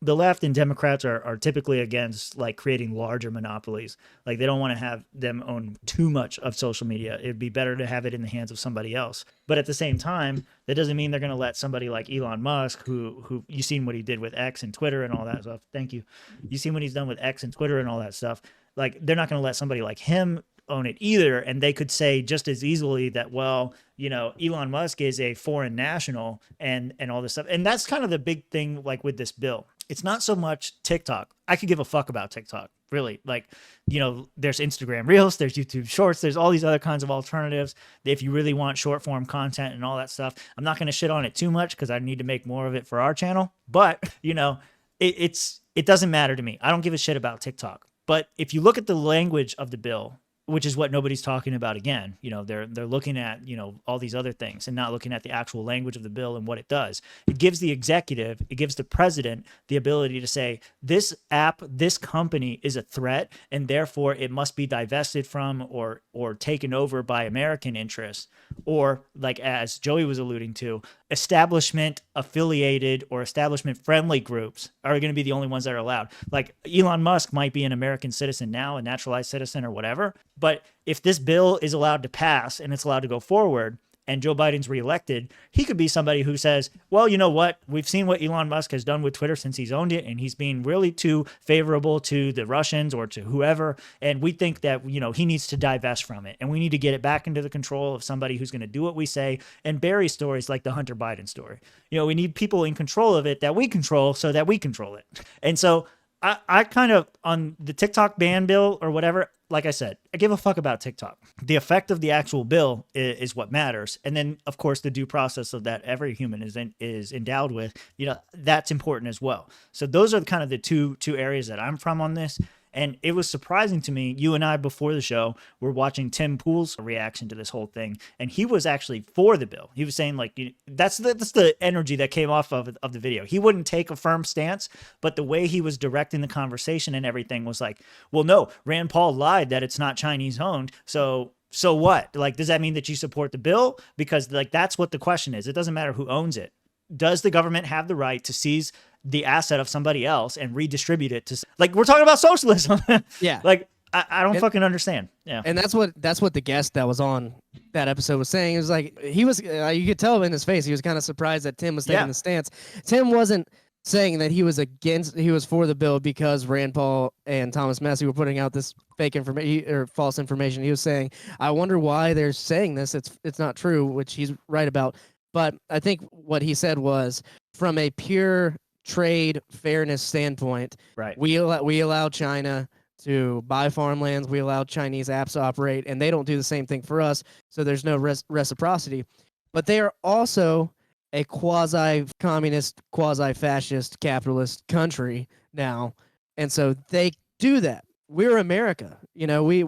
left and Democrats are typically against like creating larger monopolies. Like they don't want to have them own too much of social media. It'd be better to have it in the hands of somebody else. But at the same time, that doesn't mean they're going to let somebody like Elon Musk, who you seen what he did with X and Twitter and all that stuff. Thank you. You seen what he's done with X and Twitter and all that stuff. Like they're not going to let somebody like him own it either. And they could say just as easily that, well, Elon Musk is a foreign national and all this stuff. And that's kind of the big thing, like with this bill. It's not so much TikTok. I could give a fuck about TikTok, really. Like, you know, there's Instagram Reels, there's YouTube Shorts, there's all these other kinds of alternatives. If you really want short form content and all that stuff, I'm not going to shit on it too much because I need to make more of it for our channel. But, you know, it doesn't matter to me. I don't give a shit about TikTok. But if you look at the language of the bill, which is what nobody's talking about again, you know, they're looking at, you know, all these other things and not looking at the actual language of the bill and what it does. It gives the executive, it gives the president the ability to say, this app, this company is a threat, and therefore it must be divested from or taken over by American interests, or, like as Joey was alluding to, establishment affiliated or establishment friendly groups are going to be the only ones that are allowed. Like Elon Musk might be an American citizen now, a naturalized citizen or whatever. But if this bill is allowed to pass and it's allowed to go forward and Joe Biden's reelected, he could be somebody who says, well, you know what? We've seen what Elon Musk has done with Twitter since he's owned it, and he's being really too favorable to the Russians or to whoever. And we think that, you know, he needs to divest from it. And we need to get it back into the control of somebody who's going to do what we say and bury stories like the Hunter Biden story. You know, we need people in control of it that we control so that we control it. And so I kind of, on the TikTok ban bill or whatever, like I said, I give a fuck about TikTok. The effect of the actual bill is what matters. And then, of course, the due process of that every human is endowed with, you know, that's important as well. So those are kind of the two areas that I'm from on this. And it was surprising to me, you and I before the show were watching Tim Pool's reaction to this whole thing, and he was actually for the bill. He was saying, like, that's the energy that came off of the video. He wouldn't take a firm stance, but the way he was directing the conversation and everything was like, well, no, Rand Paul lied that it's not Chinese owned, so what? Like, does that mean that you support the bill? Because, like, that's what the question is. It doesn't matter who owns it. Does the government have the right to seize the asset of somebody else and redistribute it to, like, we're talking about socialism. Yeah. Like, I don't fucking understand. Yeah. And that's what the guest that was on that episode was saying. It was like, he was, you could tell in his face, he was kind of surprised that Tim was taking the stance. Tim wasn't saying that he was for the bill because Rand Paul and Thomas Massie were putting out this fake information or false information. He was saying, I wonder why they're saying this. It's not true, which he's right about. But I think what he said was, from a pure trade fairness standpoint, right? We allow China to buy farmlands. We allow Chinese apps to operate, and they don't do the same thing for us. So there's no reciprocity. But they are also a quasi-communist, quasi-fascist, capitalist country now, and so they do that. We're America. You know, we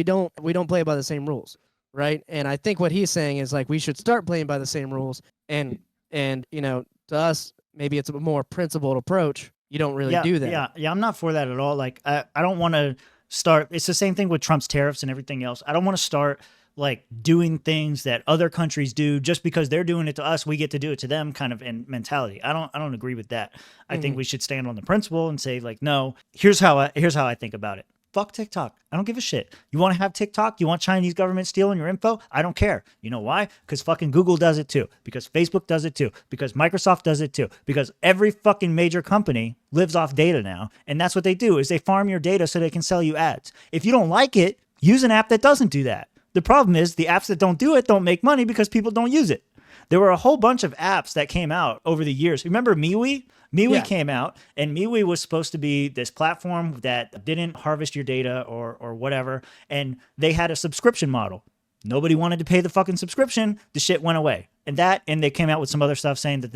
don't play by the same rules. Right. And I think what he's saying is, like, we should start playing by the same rules. And you know, to us, maybe it's a more principled approach. You don't really do that. Yeah. I'm not for that at all. Like, I don't want to start. It's the same thing with Trump's tariffs and everything else. I don't want to start, like, doing things that other countries do just because they're doing it to us, we get to do it to them kind of in mentality. I don't agree with that. I think we should stand on the principle and say, like, no, here's how I think about it. Fuck TikTok. I don't give a shit. You want to have TikTok? You want Chinese government stealing your info? I don't care. You know why? Because fucking Google does it too. Because Facebook does it too. Because Microsoft does it too. Because every fucking major company lives off data now. And that's what they do, is they farm your data so they can sell you ads. If you don't like it, use an app that doesn't do that. The problem is the apps that don't do it don't make money because people don't use it. There were a whole bunch of apps that came out over the years. Remember MeWe? MeWe came out, and MeWe was supposed to be this platform that didn't harvest your data or whatever, and they had a subscription model. Nobody wanted to pay the fucking subscription. The shit went away. And they came out with some other stuff saying that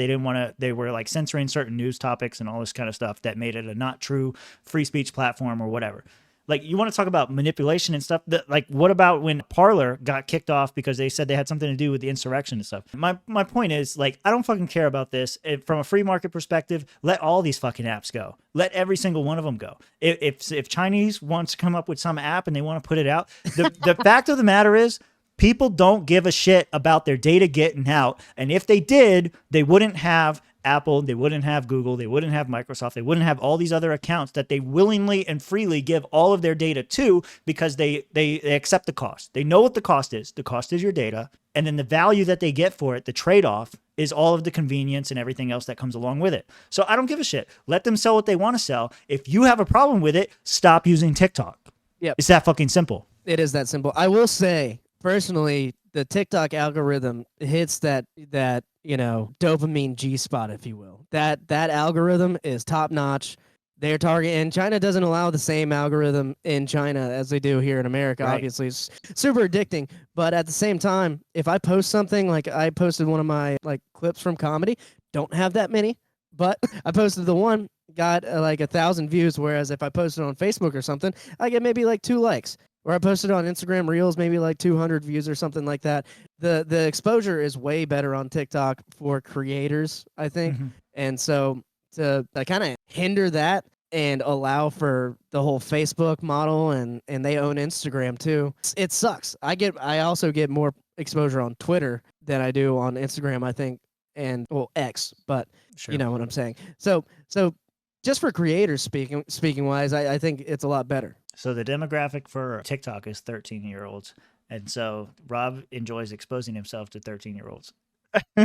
they were like censoring certain news topics and all this kind of stuff that made it a not true free speech platform or whatever. Like, you want to talk about manipulation and stuff? Like, what about when Parler got kicked off because they said they had something to do with the insurrection and stuff? My point is, like, I don't fucking care about this. From a free market perspective, let all these fucking apps go. Let every single one of them go. If Chinese wants to come up with some app and they want to put it out, the fact of the matter is, people don't give a shit about their data getting out. And if they did, they wouldn't have Apple, they wouldn't have Google, they wouldn't have Microsoft, they wouldn't have all these other accounts that they willingly and freely give all of their data to, because they accept the cost. They know what the cost is. The cost is your data. And then the value that they get for it, the trade-off, is all of the convenience and everything else that comes along with it. So I don't give a shit. Let them sell what they want to sell. If you have a problem with it, stop using TikTok. Yep. It's that fucking simple. It is that simple. I will say, personally, the TikTok algorithm hits that dopamine G spot, if you will. That algorithm is top notch. They're targeting, and China doesn't allow the same algorithm in China as they do here in America. Right. Obviously, it's super addicting. But at the same time, if I post something, like I posted one of my clips from comedy, don't have that many, but I posted the one, got 1,000 views. Whereas if I posted on Facebook or something, I get maybe 2 likes. Or I posted on Instagram Reels, maybe 200 views or something like that. The exposure is way better on TikTok for creators, I think. Mm-hmm. And so to kind of hinder that and allow for the whole Facebook model, and they own Instagram too, it sucks. I also get more exposure on Twitter than I do on Instagram, I think, and X, but Sure. you know what I'm saying. So just for creators speaking wise, I think it's a lot better. So the demographic for TikTok is 13-year-olds. And so Rob enjoys exposing himself to 13-year-olds.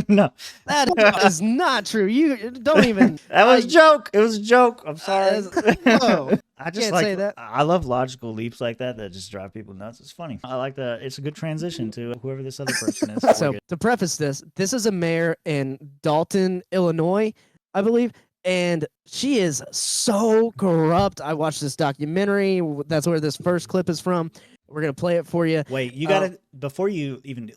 No. That is not true. You don't even. That was a joke. It was a joke. I'm sorry. Whoa. I just Can't say that. I love logical leaps like that just drive people nuts. It's funny. I like it's a good transition to whoever this other person is. So to preface this is a mayor in Dalton, Illinois, I believe. And she is so corrupt. I watched this documentary. That's where this first clip is from. We're going to play it for you. Wait, you got to, before you even,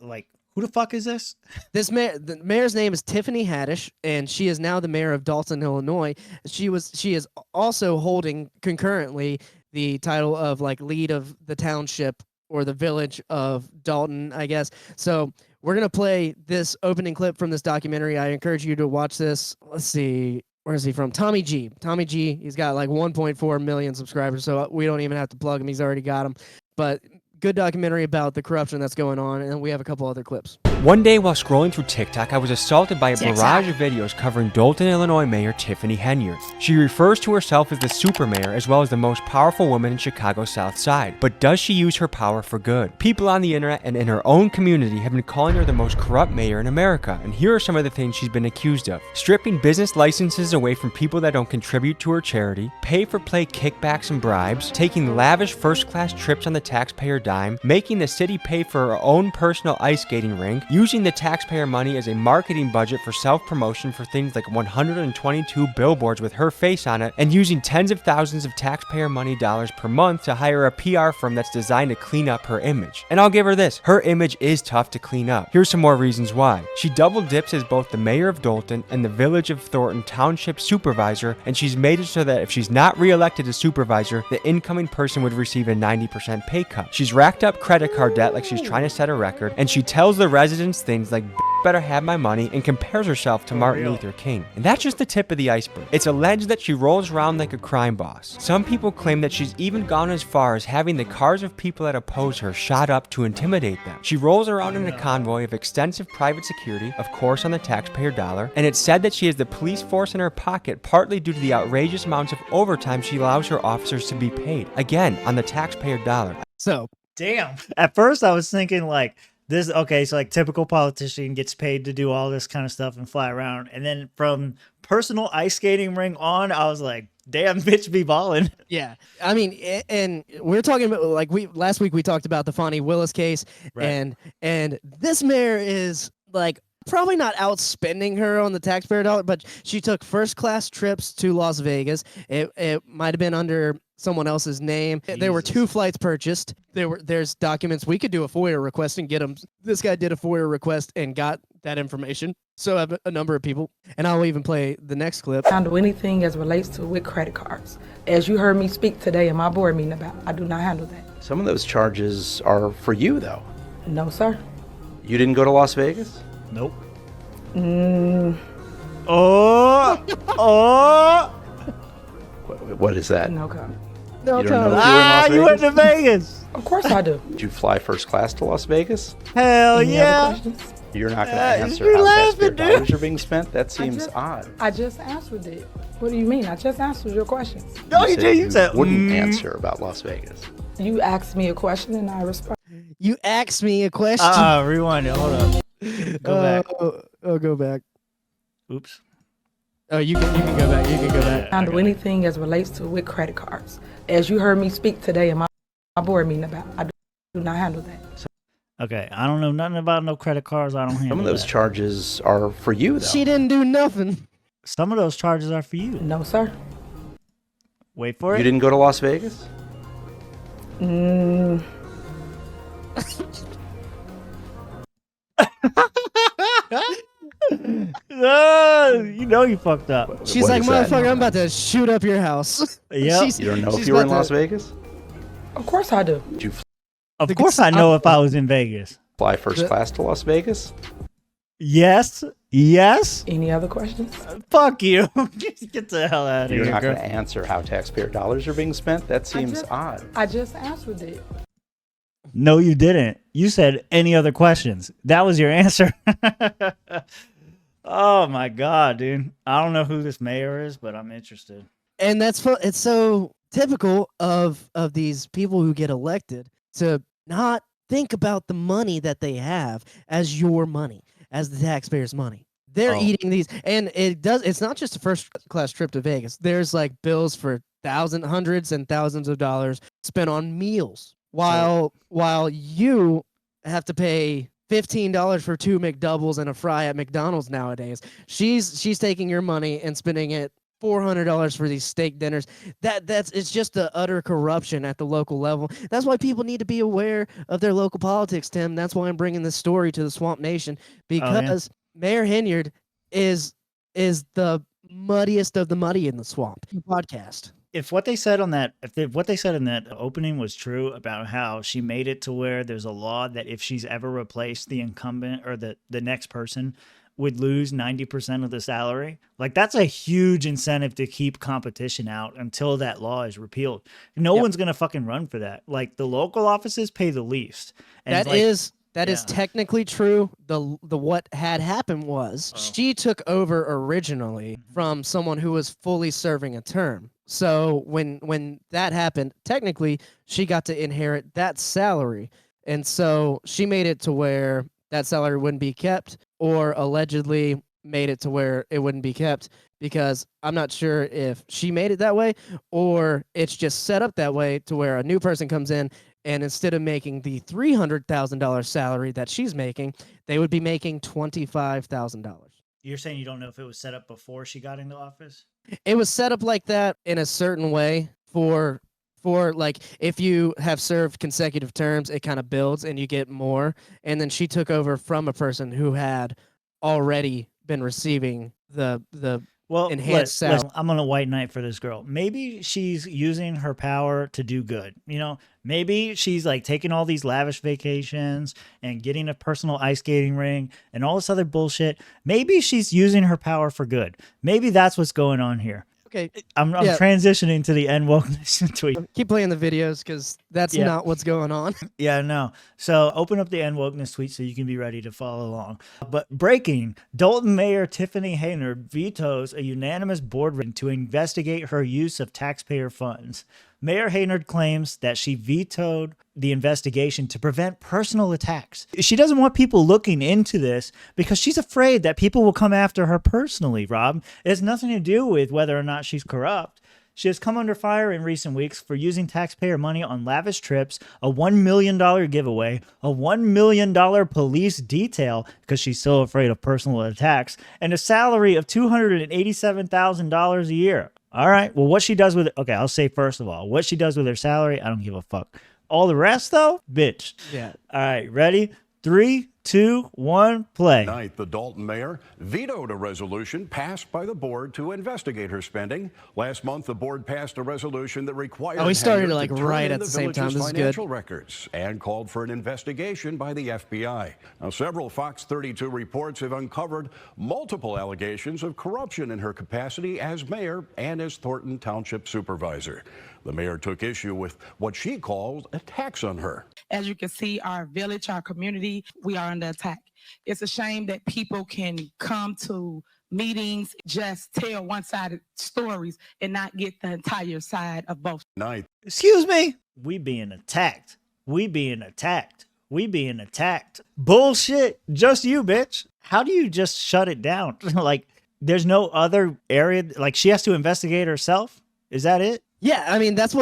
who the fuck is this? The mayor's name is Tiffany Haddish, and she is now the mayor of Dalton, Illinois. She is also holding concurrently the title of lead of the township or the village of Dalton, I guess. So we're going to play this opening clip from this documentary. I encourage you to watch this. Let's see. Where is he from? Tommy G. Tommy G. He's got 1.4 million subscribers, so we don't even have to plug him. He's already got them. But good documentary about the corruption that's going on, and we have a couple other clips. One day while scrolling through TikTok, I was assaulted by a barrage of videos covering Dalton, Illinois Mayor Tiffany Henyard. She refers to herself as the super mayor as well as the most powerful woman in Chicago's South Side. But does she use her power for good? People on the internet and in her own community have been calling her the most corrupt mayor in America, and here are some of the things she's been accused of. Stripping business licenses away from people that don't contribute to her charity, pay-for-play kickbacks and bribes, taking lavish first-class trips on the taxpayer dime, making the city pay for her own personal ice skating rink, using the taxpayer money as a marketing budget for self-promotion for things like 122 billboards with her face on it, and using tens of thousands of taxpayer money dollars per month to hire a PR firm that's designed to clean up her image. And I'll give her this, her image is tough to clean up. Here's some more reasons why. She double dips as both the mayor of Dalton and the village of Thornton Township supervisor, and she's made it so that if she's not re-elected as supervisor, the incoming person would receive a 90% pay cut. She's racked up credit card debt like she's trying to set a record, and she tells the residents things like better have my money and compares herself to Martin Luther King. And that's just the tip of the iceberg. It's alleged that she rolls around like a crime boss. Some people claim that she's even gone as far as having the cars of people that oppose her shot up to intimidate them. She rolls around in a convoy of extensive private security, of course on the taxpayer dollar, and it's said that she has the police force in her pocket partly due to the outrageous amounts of overtime she allows her officers to be paid, again on the taxpayer dollar. So, damn. At first I was thinking this, okay, so typical politician gets paid to do all this kind of stuff and fly around. And then from personal ice skating ring on, I was like, damn, bitch be balling. Yeah. I mean, and we're talking about, last week we talked about the Fonnie Willis case, right. and this mayor is probably not outspending her on the taxpayer dollar, but she took first class trips to Las Vegas. It might have been under someone else's name. Jesus. There were 2 flights purchased. There's documents. We could do a FOIA request and get them. This guy did a FOIA request and got that information. So have a number of people. And I'll even play the next clip. Handle anything as relates to with credit cards. As you heard me speak today in my board meeting about, I do not handle that. Some of those charges are for you, though. No, sir. You didn't go to Las Vegas? Nope. What is that? No comment. No you don't know comment. You went to Vegas. Of course I do. Did you fly first class to Las Vegas? Hell yeah. You're not going to answer how taxpayer dollars are being spent? That seems odd. I just answered it. What do you mean? I just answered your question. No, you did. You said wouldn't answer about Las Vegas. You asked me a question and I responded. You asked me a question? Rewind it. Hold up. Go back. Go back. Oops. Oh, you can go back. You can go back. Handle anything as relates to with credit cards. As you heard me speak today in my board meeting about, I do not handle that. Okay, I don't know nothing about no credit cards. I don't handle Some of those that. charges are for you, though. She didn't do nothing. Some of those charges are for you. No, sir. Wait for it. You didn't go to Las Vegas? You know you fucked up. She's What like, is that? motherfucker, I'm about to shoot up your house. Yep. You don't know if she's you were in about Las to- Vegas? Of course I do. Did you Of course I know if I was in Vegas. fly first class to Las Vegas? Yes. Yes. Any other questions? Fuck you. Get the hell out of You're here, not girl. going to answer how taxpayer dollars are being spent? That seems odd. I just answered it. No, you didn't. You said any other questions. That was your answer. Oh my God, dude. I don't know who this mayor is, but I'm interested. And it's so typical of these people who get elected to not think about the money that they have as your money, as the taxpayers' money. They're eating these, and it's not just a first class trip to Vegas. There's like bills for hundreds and thousands of dollars spent on meals, while you have to pay $15 for 2 McDoubles and a fry at McDonald's nowadays. She's taking your money and spending it $400 for these steak dinners. It's just the utter corruption at the local level. That's why people need to be aware of their local politics, Tim. That's why I'm bringing this story to the Swamp Nation, because Mayor Henyard is the muddiest of the muddy in the swamp. Podcast. If what they said on that, what they said in that opening was true about how she made it to where there's a law that if she's ever replaced the incumbent or the next person would lose 90% of the salary, like that's a huge incentive to keep competition out until that law is repealed. No one's gonna fucking run for that. Like the local offices pay the least. And That is technically true. The what had happened was she took over originally from someone who was fully serving a term. So when that happened, technically she got to inherit that salary. And so she made it to where that salary wouldn't be kept, or allegedly made it to where it wouldn't be kept, because I'm not sure if she made it that way or it's just set up that way to where a new person comes in, and instead of making the $300,000 salary that she's making, they would be making $25,000. You're saying you don't know if it was set up before she got into office? It was set up like that in a certain way for like if you have served consecutive terms, it kind of builds and you get more. And then she took over from a person who had already been receiving the enhanced salary. Listen, I'm on a white knight for this girl. Maybe she's using her power to do good. You know, maybe she's like taking all these lavish vacations and getting a personal ice skating ring and all this other bullshit. Maybe she's using her power for good. Maybe that's what's going on here. Okay. I'm transitioning to the End Wokeness tweet. Keep playing the videos because that's not what's going on. Yeah, no. So open up the End Wokeness tweet so you can be ready to follow along. But breaking, Dalton Mayor Tiffany Henyard vetoes a unanimous board vote to investigate her use of taxpayer funds. Mayor Henyard claims that she vetoed the investigation to prevent personal attacks. She doesn't want people looking into this because she's afraid that people will come after her personally, Rob. It has nothing to do with whether or not she's corrupt. She has come under fire in recent weeks for using taxpayer money on lavish trips, a $1 million giveaway, a $1 million police detail because she's so afraid of personal attacks, and a salary of $287,000 a year. All right, well, what she does with it, okay, I'll say first of all, what she does with her salary, I don't give a fuck. All the rest, though, bitch. Yeah. All right, ready? 3, 2, 1, play. Tonight, the Dalton mayor vetoed a resolution passed by the board to investigate her spending. Last month, the board passed a resolution that required we started Henyard like to turn right in at the same time. village's This is good. financial records and called for an investigation by the FBI. Now, several Fox 32 reports have uncovered multiple allegations of corruption in her capacity as mayor and as Thornton Township supervisor. The mayor took issue with what she called attacks on her. As you can see, our village, our community, we are under attack. It's a shame that people can come to meetings, just tell one-sided stories and not get the entire side of both. Night. Excuse me? We being attacked. We being attacked. We being attacked. Bullshit. Just you, bitch. How do you just shut it down? Like, there's no other area. Like, she has to investigate herself? Is that it? Yeah, I mean, that's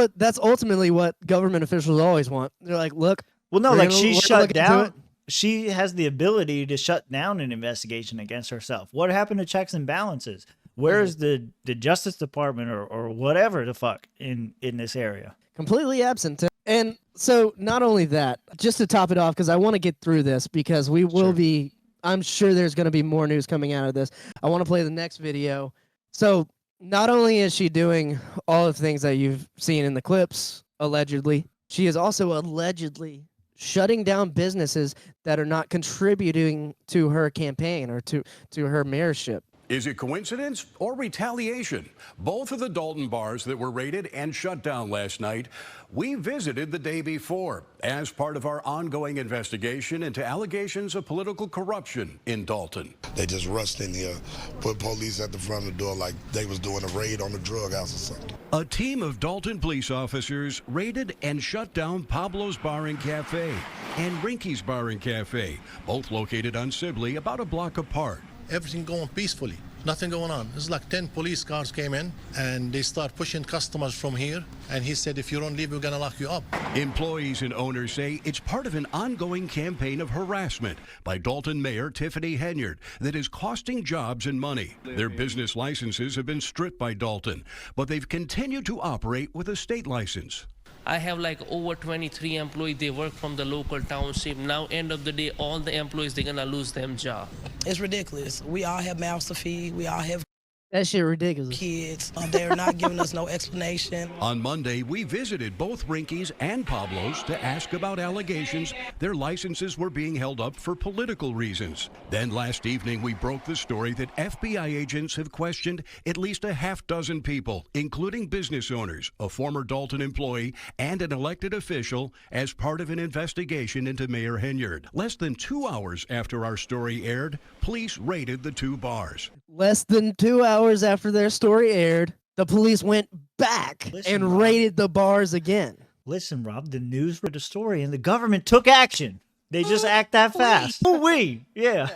ultimately what government officials always want. They're like, look. Well, no, like she shut down. she has the ability to shut down an investigation against herself. What happened to checks and balances? Where is the Justice Department or whatever the fuck in this area? Completely absent. And so not only that, just to top it off, because I want to get through this because we will be, I'm sure there's going to be more news coming out of this. I want to play the next video. So not only is she doing all the things that you've seen in the clips, allegedly, she is also allegedly shutting down businesses that are not contributing to her campaign or to her mayorship. Is it coincidence or retaliation? Both of the Dalton bars that were raided and shut down last night, we visited the day before as part of our ongoing investigation into allegations of political corruption in Dalton. They just rushed in here, put police at the front of the door like they was doing a raid on the drug house or something. A team of Dalton police officers raided and shut down Pablo's Bar and Cafe and Rinky's Bar and Cafe, both located on Sibley, about a block apart. Everything going peacefully, nothing going on. It's like 10 police cars came in and they start pushing customers from here. And he said, if you don't leave, we're gonna lock you up. Employees and owners say it's part of an ongoing campaign of harassment by Dalton Mayor Tiffany Henyard that is costing jobs and money. Their business licenses have been stripped by Dalton, but they've continued to operate with a state license. I have like over 23 employees. They work from the local township. Now, end of the day, all the employees, they're gonna lose their job. It's ridiculous. We all have mouths to feed. We all have that shit ridiculous. Kids. They're not giving us no explanation. On Monday, we visited both Rinky's and Pablo's to ask about allegations their licenses were being held up for political reasons. Then last evening, we broke the story that FBI agents have questioned at least a half dozen people, including business owners, a former Dalton employee, and an elected official as part of an investigation into Mayor Henyard. Less than 2 hours after our story aired, police raided the two bars. Less than 2 hours after their story aired, the police went back and raided the bars again. Listen, Rob, the news read the story and the government took action. They just act that fast. Yeah.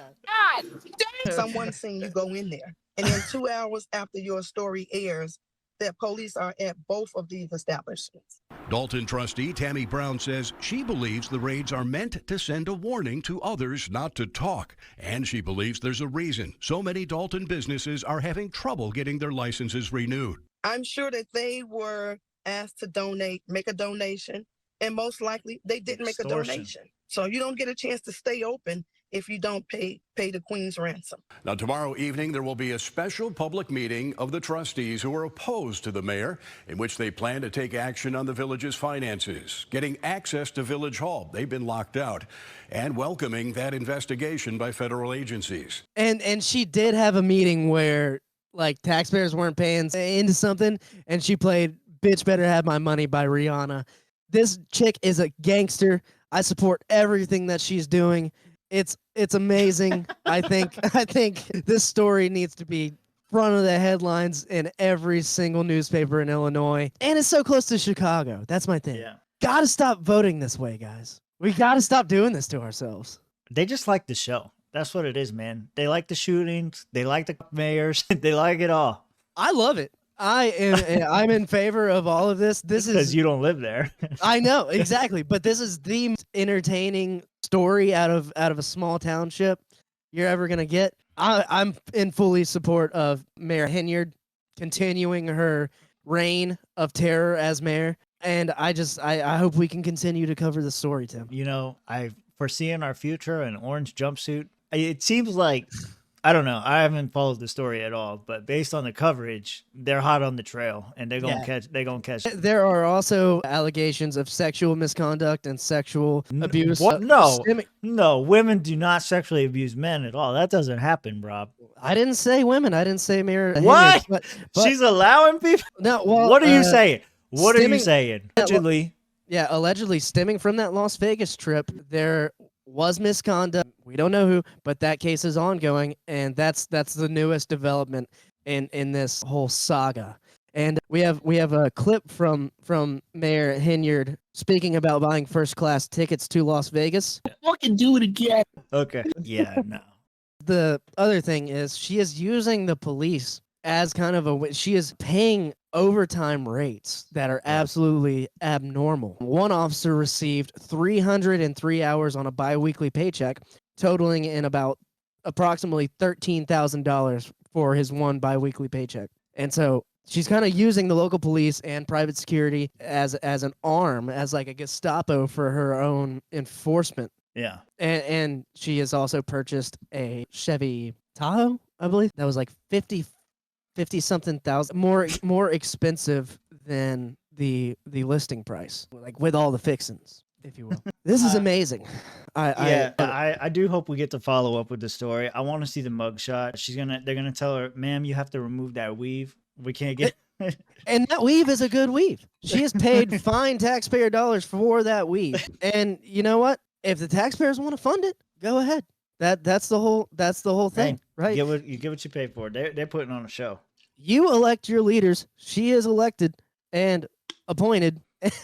Someone seen you go in there, and then 2 hours after your story airs, that police are at both of these establishments. Dalton trustee Tammy Brown says she believes the raids are meant to send a warning to others not to talk, and she believes there's a reason so many Dalton businesses are having trouble getting their licenses renewed. I'm sure that they were asked to donate, make a donation, and most likely they didn't make a donation. So you don't get a chance to stay open if you don't pay the Queen's ransom. Now, tomorrow evening, there will be a special public meeting of the trustees who are opposed to the mayor, in which they plan to take action on the village's finances, getting access to Village Hall. They've been locked out, and welcoming that investigation by federal agencies. And she did have a meeting where, like, taxpayers weren't paying into something, and she played Bitch Better Have My Money by Rihanna. This chick is a gangster. I support everything that she's doing. It's amazing. I think this story needs to be front of the headlines in every single newspaper in Illinois. And it's so close to Chicago. That's my thing. Yeah. Gotta stop voting this way, guys. We gotta stop doing this to ourselves. They just like the show. That's what it is, man. They like the shootings. They like the mayors. They like it all. I love it. I'm in favor of all of this. This is because you don't live there. I know, exactly. But this is the most entertaining story out of a small township you're ever gonna get. I'm in fully support of Mayor Henyard continuing her reign of terror as mayor. And I hope we can continue to cover the story, Tim. You know, I foresee in our future an orange jumpsuit. It seems like, I don't know, I haven't followed the story at all, but based on the coverage, they're hot on the trail and they're gonna catch. There are also allegations of sexual misconduct and sexual abuse. What? No, women do not sexually abuse men at all. That doesn't happen, Rob. I didn't say women. I didn't say Mayor What? Henyard, but she's allowing people? No, well, what are you saying? What are you saying? Allegedly. Yeah, allegedly stemming from that Las Vegas trip, there was misconduct. We don't know who, but that case is ongoing, and that's the newest development in this whole saga. And we have a clip from Mayor Henyard speaking about buying first-class tickets to Las Vegas. Fucking do it again. Okay. Yeah, no. The other thing is she is using the police as kind of she is paying overtime rates that are absolutely abnormal. One officer received 303 hours on a biweekly paycheck, totaling in about approximately $13,000 for his one biweekly paycheck. And so she's kind of using the local police and private security as an arm, as like a Gestapo for her own enforcement. Yeah. And she has also purchased a Chevy Tahoe, I believe. That was like 50 something thousand more expensive than the listing price, like with all the fixins, if you will. This is amazing. I do hope we get to follow up with the story. I want to see the mugshot. They're gonna tell her, ma'am, you have to remove that weave. We can't get And that weave is a good weave. She has paid fine taxpayer dollars for that weave. And you know what? If the taxpayers want to fund it, go ahead. That's the whole thing, right? You get what you pay for. They're putting on a show. You elect your leaders. She is elected and appointed.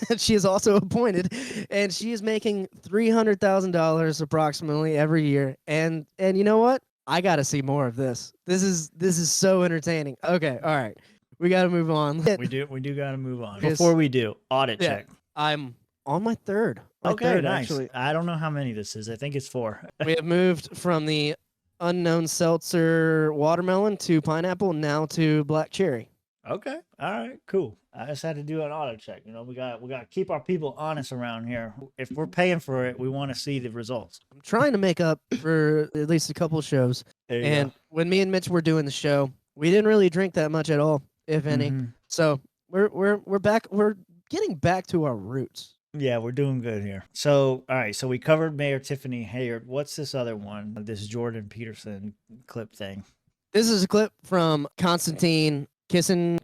And she is also appointed, and she is making $300,000 approximately every year. And you know what? I got to see more of this. This is so entertaining. Okay, all right, we got to move on. We do got to move on. Before we do, audit check. I'm on my third. Nice. Actually. I don't know how many this is. I think it's 4. We have moved from the unknown seltzer watermelon to pineapple, now to black cherry. Okay. All right. Cool. I just had to do an audit check. You know, we got to keep our people honest around here. If we're paying for it, we want to see the results. I'm trying to make up for at least a couple of shows. And when me and Mitch were doing the show, we didn't really drink that much at all, if any. Mm-hmm. So we're back. We're getting back to our roots. Yeah, we're doing good here. So, all right. So we covered Mayor Tiffany Henyard. What's this other one? This Jordan Peterson clip thing. This is a clip from Constantine kissing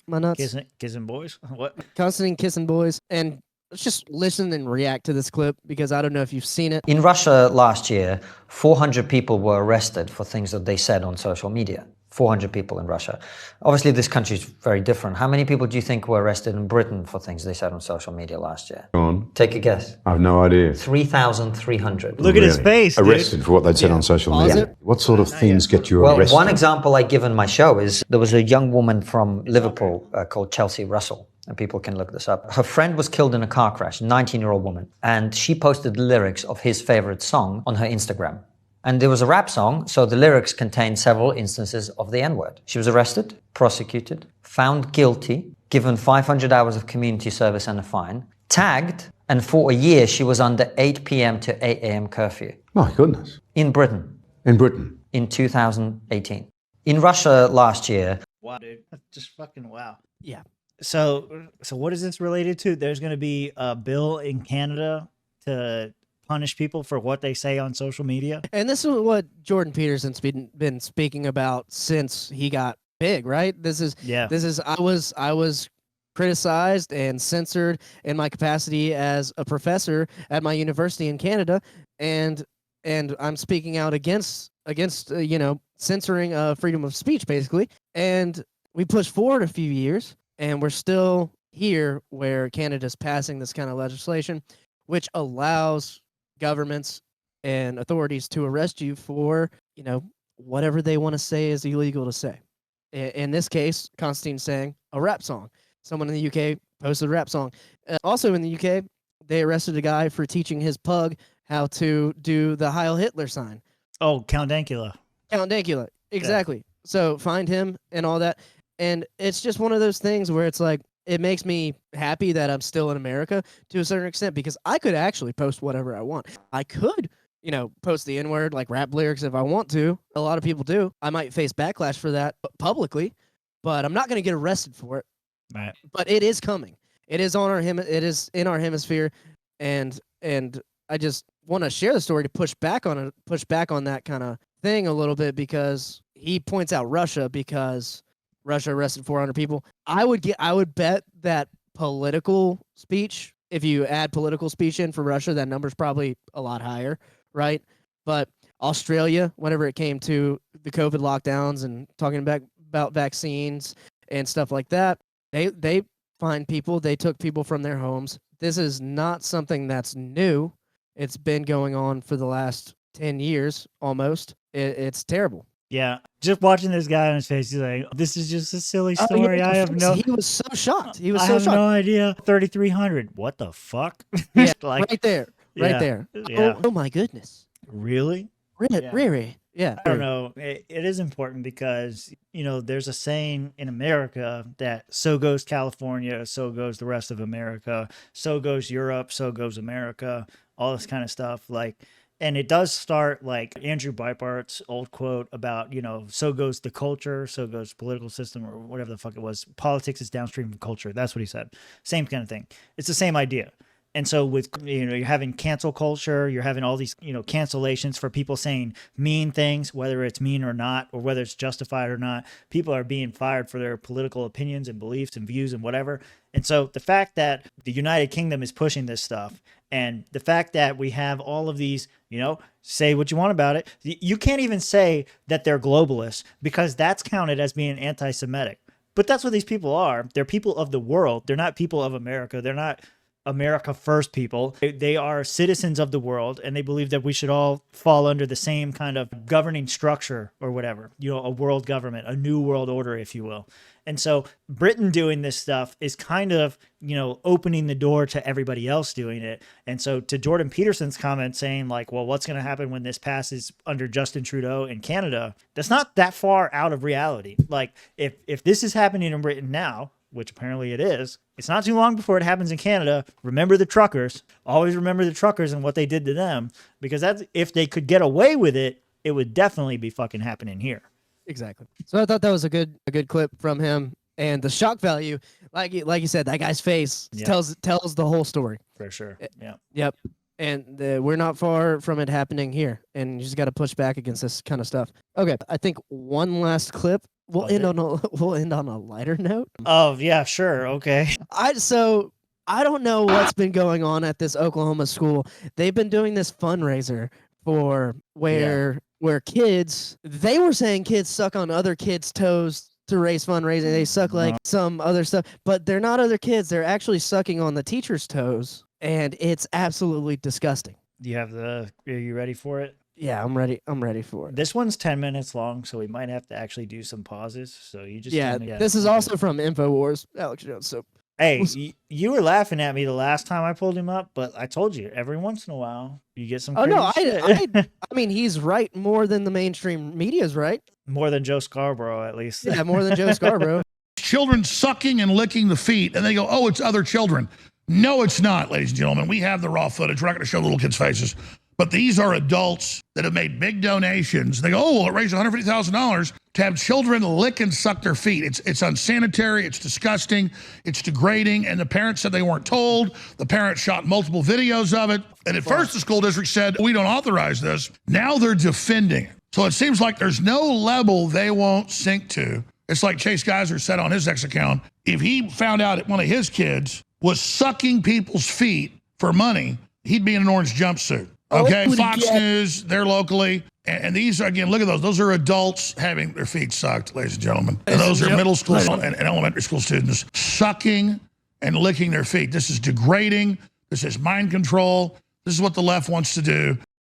my nuts. Kissing boys? What? Constantine kissing boys. And let's just listen and react to this clip because I don't know if you've seen it. In Russia last year, 400 people were arrested for things that they said on social media. 400 people in Russia. Obviously, this country is very different. How many people do you think were arrested in Britain for things they said on social media last year? Go on. Take a guess. I have no idea. 3,300. Look at his face, dude. Arrested for what they'd said on social media. What sort of things get you Well, arrested? one example I give in my show is there was a young woman from Liverpool called Chelsea Russell. And people can look this up. Her friend was killed in a car crash, 19-year-old woman. And she posted the lyrics of his favorite song on her Instagram. And there was a rap song, so the lyrics contained several instances of the N-word. She was arrested, prosecuted, found guilty, given 500 hours of community service and a fine, tagged, and for a year she was under 8 p.m. to 8 a.m. curfew. My goodness. In Britain. In Britain. In 2018. In Russia last year. Wow, dude. Just fucking wow. Yeah. So what is this related to? There's going to be a bill in Canada to punish people for what they say on social media. And this is what Jordan Peterson's been speaking about since he got big, right? I was criticized and censored in my capacity as a professor at my university in Canada, and I'm speaking out against censoring freedom of speech, basically. And we pushed forward a few years, and we're still here where Canada's passing this kind of legislation, which allows governments and authorities to arrest you for, whatever they want to say is illegal to say. In this case, Constantine's saying a rap song. Someone in the UK posted a rap song. Also in the UK, they arrested a guy for teaching his pug how to do the Heil Hitler sign. Oh, Count Dankula. Count Dankula, exactly. Yeah. So find him and all that. And it's just one of those things where it's like, it makes me happy that I'm still in America to a certain extent, because I could actually post whatever I want. I could, post the N-word, like rap lyrics if I want to. A lot of people do. I might face backlash for that publicly, but I'm not going to get arrested for it. Right. But it is coming. It is it is in our hemisphere, and I just want to share the story to push back on that kind of thing a little bit, because he points out Russia because Russia arrested 400 people. I would bet that political speech, if you add political speech in for Russia, that number's probably a lot higher, right? But Australia, whenever it came to the COVID lockdowns and talking about vaccines and stuff like that, they find people, they took people from their homes. This is not something that's new. It's been going on for the last 10 years almost. It's terrible. Yeah, just watching this guy on his face, he's like, "This is just a silly story. I have no." He was so shocked. He was I so have shocked. no idea. 3,300. What the fuck? Yeah, like, right there, right yeah, there. Yeah. Oh my goodness. Really? Really? Yeah. I don't know. It is important because, there's a saying in America that so goes California, so goes the rest of America, so goes Europe, so goes America, all this kind of stuff. And it does start like Andrew Breitbart's old quote about, so goes the culture, so goes the political system, or whatever the fuck it was. Politics is downstream from culture. That's what he said. Same kind of thing. It's the same idea. And so with, you're having cancel culture, you're having all these, cancellations for people saying mean things, whether it's mean or not, or whether it's justified or not. People are being fired for their political opinions and beliefs and views and whatever. And so the fact that the United Kingdom is pushing this stuff, and the fact that we have all of these, say what you want about it. You can't even say that they're globalists because that's counted as being anti-Semitic. But that's what these people are. They're people of the world. They're not people of America. They're not America first people. They are citizens of the world, and they believe that we should all fall under the same kind of governing structure or whatever, a world government, a new world order, if you will. And so Britain doing this stuff is kind of, opening the door to everybody else doing it. And so to Jordan Peterson's comment saying like, well, what's going to happen when this passes under Justin Trudeau in Canada? That's not that far out of reality. Like if this is happening in Britain now, which apparently it is, it's not too long before it happens in Canada. Remember the truckers. Always remember the truckers and what they did to them, because that's, if they could get away with it, it would definitely be fucking happening here. Exactly. So I thought that was a good clip from him, and the shock value, like you said, that guy's face tells the whole story. For sure. Yeah. Yep. And we're not far from it happening here, and you just got to push back against this kind of stuff. Okay, I think one last clip. We'll end on a lighter note. Oh yeah, sure, okay. I don't know what's been going on at this Oklahoma school. They've been doing this fundraiser for where kids. They were saying kids suck on other kids' toes to raise fundraising. They suck like some other stuff, but they're not other kids. They're actually sucking on the teachers' toes, and it's absolutely disgusting. Are you ready for it? Yeah, I'm ready. I'm ready for it. This one's 10 minutes long, so we might have to actually do some pauses. So you just this is also from InfoWars, Alex Jones. So hey, you were laughing at me the last time I pulled him up, but I told you every once in a while you get some. Oh no, shit. I mean he's right more than the mainstream media's right. More than Joe Scarborough, at least. Yeah, more than Joe Scarborough. Children sucking and licking the feet, and they go, "Oh, it's other children." No, it's not, ladies and gentlemen. We have the raw footage. We're not going to show little kids' faces. But these are adults that have made big donations. They go, oh, well, it raised $150,000 to have children lick and suck their feet. It's unsanitary. It's disgusting. It's degrading. And the parents said they weren't told. The parents shot multiple videos of it. And at first the school district said, we don't authorize this. Now they're defending it. So it seems like there's no level they won't sink to. It's like Chase Geiser said on his X account, if he found out that one of his kids was sucking people's feet for money, he'd be in an orange jumpsuit. Okay, Fox News, they're locally. And these, again, look at those. Those are adults having their feet sucked, ladies and gentlemen. And those are middle school and elementary school students sucking and licking their feet. This is degrading. This is mind control. This is what the left wants to do.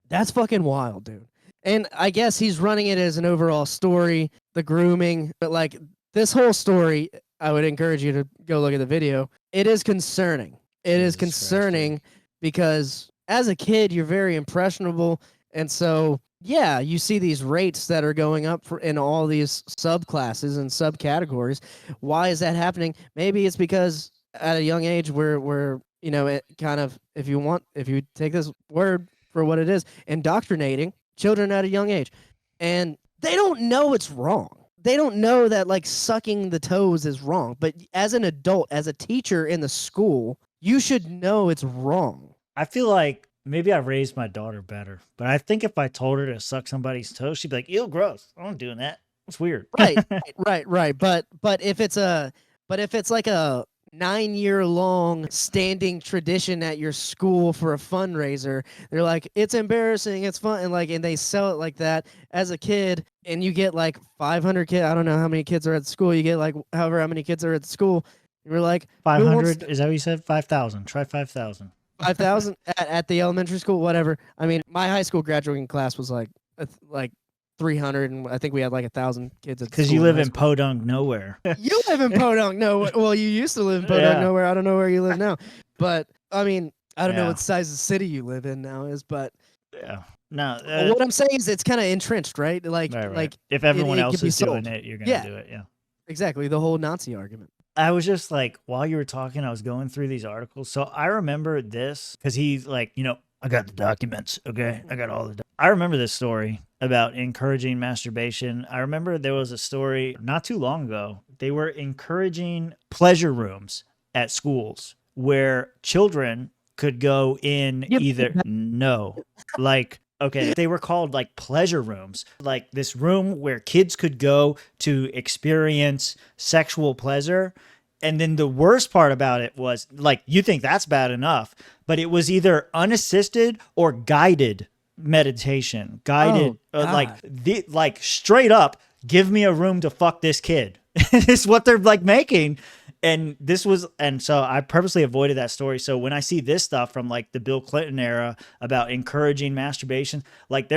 That's fucking wild, dude. And I guess he's running it as an overall story, the grooming. But like this whole story, I would encourage you to go look at the video. It is concerning. It is concerning because as a kid, you're very impressionable. And so, yeah, you see these rates that are going up in all these subclasses and subcategories. Why is that happening? Maybe it's because at a young age, we're it kind of, if you take this word for what it is, indoctrinating children at a young age. And they don't know it's wrong. They don't know that like sucking the toes is wrong. But as an adult, as a teacher in the school, you should know it's wrong. I feel like maybe I raised my daughter better, but I think if I told her to suck somebody's toes, she'd be like, ew, gross. I'm doing that. It's weird. Right. But if it's like a 9-year-long standing tradition at your school for a fundraiser, they're like, it's embarrassing, it's fun, and they sell it like that as a kid, and you get like 500 kids. I don't know how many kids are at the school. You get like however how many kids are at the school. You're like 500. Is that what you said? 5,000. Try 5,000. 5,000 at the elementary school, whatever. I mean, my high school graduating class was like 300, and I think we had like 1,000 kids at Because school you live high in school. Podunk nowhere. You live in Podunk nowhere. Well, you used to live in Podunk Yeah. nowhere. I don't know where you live now, but I mean, I don't know Yeah. what size of city you live in now is, but Yeah. No. what I'm saying is it's kind of entrenched, right? Like, Right, right. like If everyone it else could be is doing sold. it, you're gonna do it. Yeah. Exactly, the whole Nazi argument. I was just like, while you were talking, I was going through these articles. So I remember this because he's like, I got the documents. Okay. I got all the. I remember this story about encouraging masturbation. I remember there was a story not too long ago. They were encouraging pleasure rooms at schools where children could go in okay, they were called like pleasure rooms, like this room where kids could go to experience sexual pleasure. And then the worst part about it was like, you think that's bad enough, but it was either unassisted or guided meditation, like straight up, give me a room to fuck this kid. It's what they're like making. And so I purposely avoided that story. So when I see this stuff from like the Bill Clinton era about encouraging masturbation, like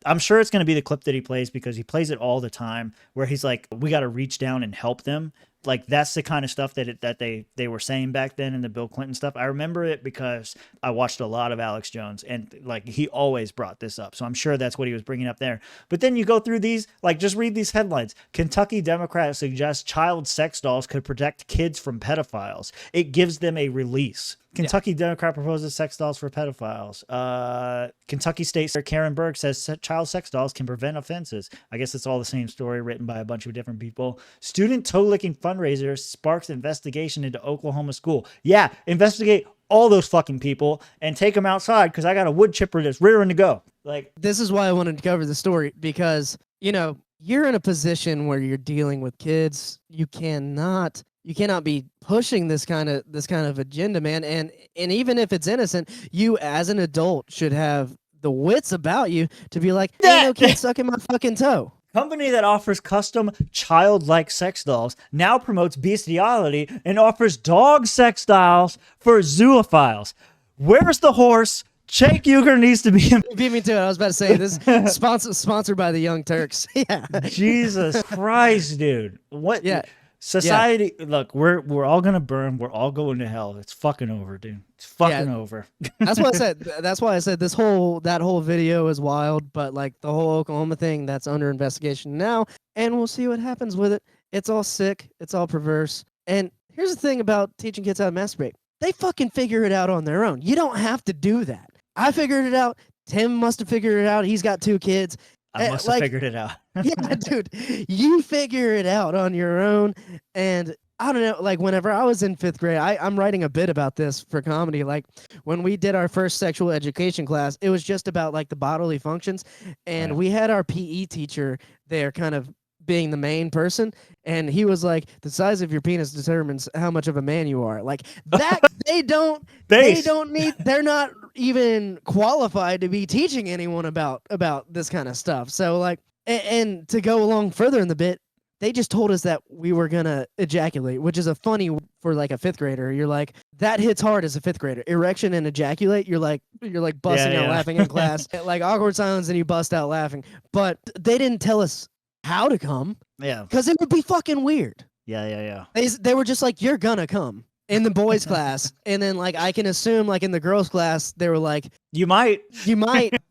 I'm sure it's going to be the clip that he plays because he plays it all the time where he's like, we got to reach down and help them. Like that's the kind of stuff that they were saying back then in the Bill Clinton stuff. I remember it because I watched a lot of Alex Jones and like he always brought this up. So I'm sure that's what he was bringing up there. But then you go through these, like just read these headlines. Kentucky Democrat suggests child sex dolls could protect kids from pedophiles. It gives them a release. Kentucky Democrat proposes sex dolls for pedophiles. Kentucky State Senator Karen Berg says child sex dolls can prevent offenses. I guess it's all the same story written by a bunch of different people. Student toe-licking fundraiser sparks investigation into Oklahoma school. Yeah, investigate all those fucking people and take them outside because I got a wood chipper that's rearing to go. Like, this is why I wanted to cover the story because, you're in a position where you're dealing with kids. You cannot be pushing this kind of agenda, man. And even if it's innocent, you as an adult should have the wits about you to be like, hey, no kid sucking my fucking toe. Company that offers custom childlike sex dolls now promotes bestiality and offers dog sex dolls for zoophiles. Where's the horse? Jake Uger needs to be. You beat me to it. I was about to say this sponsored by the Young Turks. Yeah. Jesus Christ, dude. What? Yeah. Society. Look, we're all gonna burn. We're all going to hell. It's fucking over, dude. It's fucking over. That's what I said. That's why I said that whole video is wild. But like the whole Oklahoma thing, that's under investigation now, and we'll see what happens with it. It's all sick. It's all perverse. And here's the thing about teaching kids how to masturbate: they fucking figure it out on their own. You don't have to do that. I figured it out. Tim must have figured it out. He's got 2 kids. I must have figured it out. Yeah, dude, you figure it out on your own. And I don't know, like whenever I was in 5th grade, I'm writing a bit about this for comedy. Like when we did our first sexual education class, it was just about like the bodily functions. And we had our PE teacher there kind of being the main person. And he was like, the size of your penis determines how much of a man you are. Like that, they're not even qualified to be teaching anyone about this kind of stuff. So like, and to go along further in the bit, they just told us that we were gonna ejaculate, which is a funny for like a 5th grader. You're like, that hits hard as a 5th grader. Erection and ejaculate, you're like busting out laughing in class. Like awkward silence and you bust out laughing. But they didn't tell us how to come. Yeah. Because it would be fucking weird. Yeah. They were just like, you're gonna come in the boys' class. And then like I can assume like in the girls' class, they were like, You might.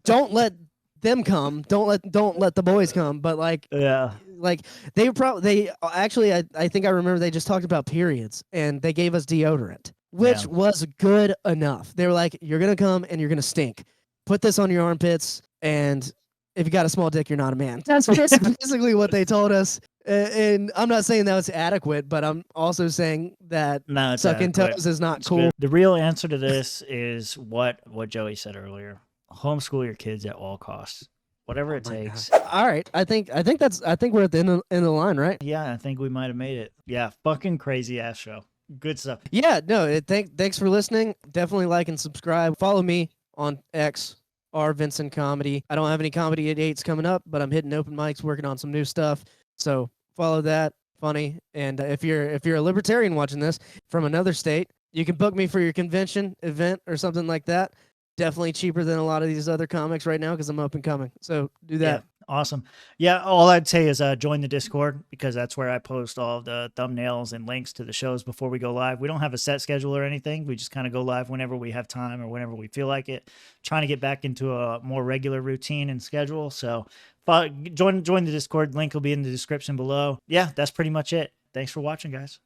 Don't let them come. Don't let the boys come. But like, yeah. Like I think I remember they just talked about periods and they gave us deodorant, which was good enough. They were like, you're going to come and you're going to stink. Put this on your armpits. And if you got a small dick, you're not a man. That's basically what they told us. And I'm not saying that was adequate, but I'm also saying that sucking toes is not cool. Good. The real answer to this is what Joey said earlier. Homeschool your kids at all costs. Whatever it takes. All right. I think we're at the end of the line, right? Yeah, I think we might have made it. Yeah, fucking crazy ass show. Good stuff. Yeah, no, thanks for listening. Definitely like and subscribe. Follow me on X, Vincent Comedy. I don't have any comedy dates coming up, but I'm hitting open mics, working on some new stuff. So follow that. Funny. And if you're a libertarian watching this from another state, you can book me for your convention event or something like that. Definitely cheaper than a lot of these other comics right now because I'm up and coming. So do that. Awesome. Yeah, all I'd say is join the Discord, because that's where I post all the thumbnails and links to the shows before we go live. We don't have a set schedule or anything. We just kind of go live whenever we have time or whenever we feel like it. Trying to get back into a more regular routine and schedule. So join the Discord. Link will be in the description below. Yeah, that's pretty much it. Thanks for watching, guys.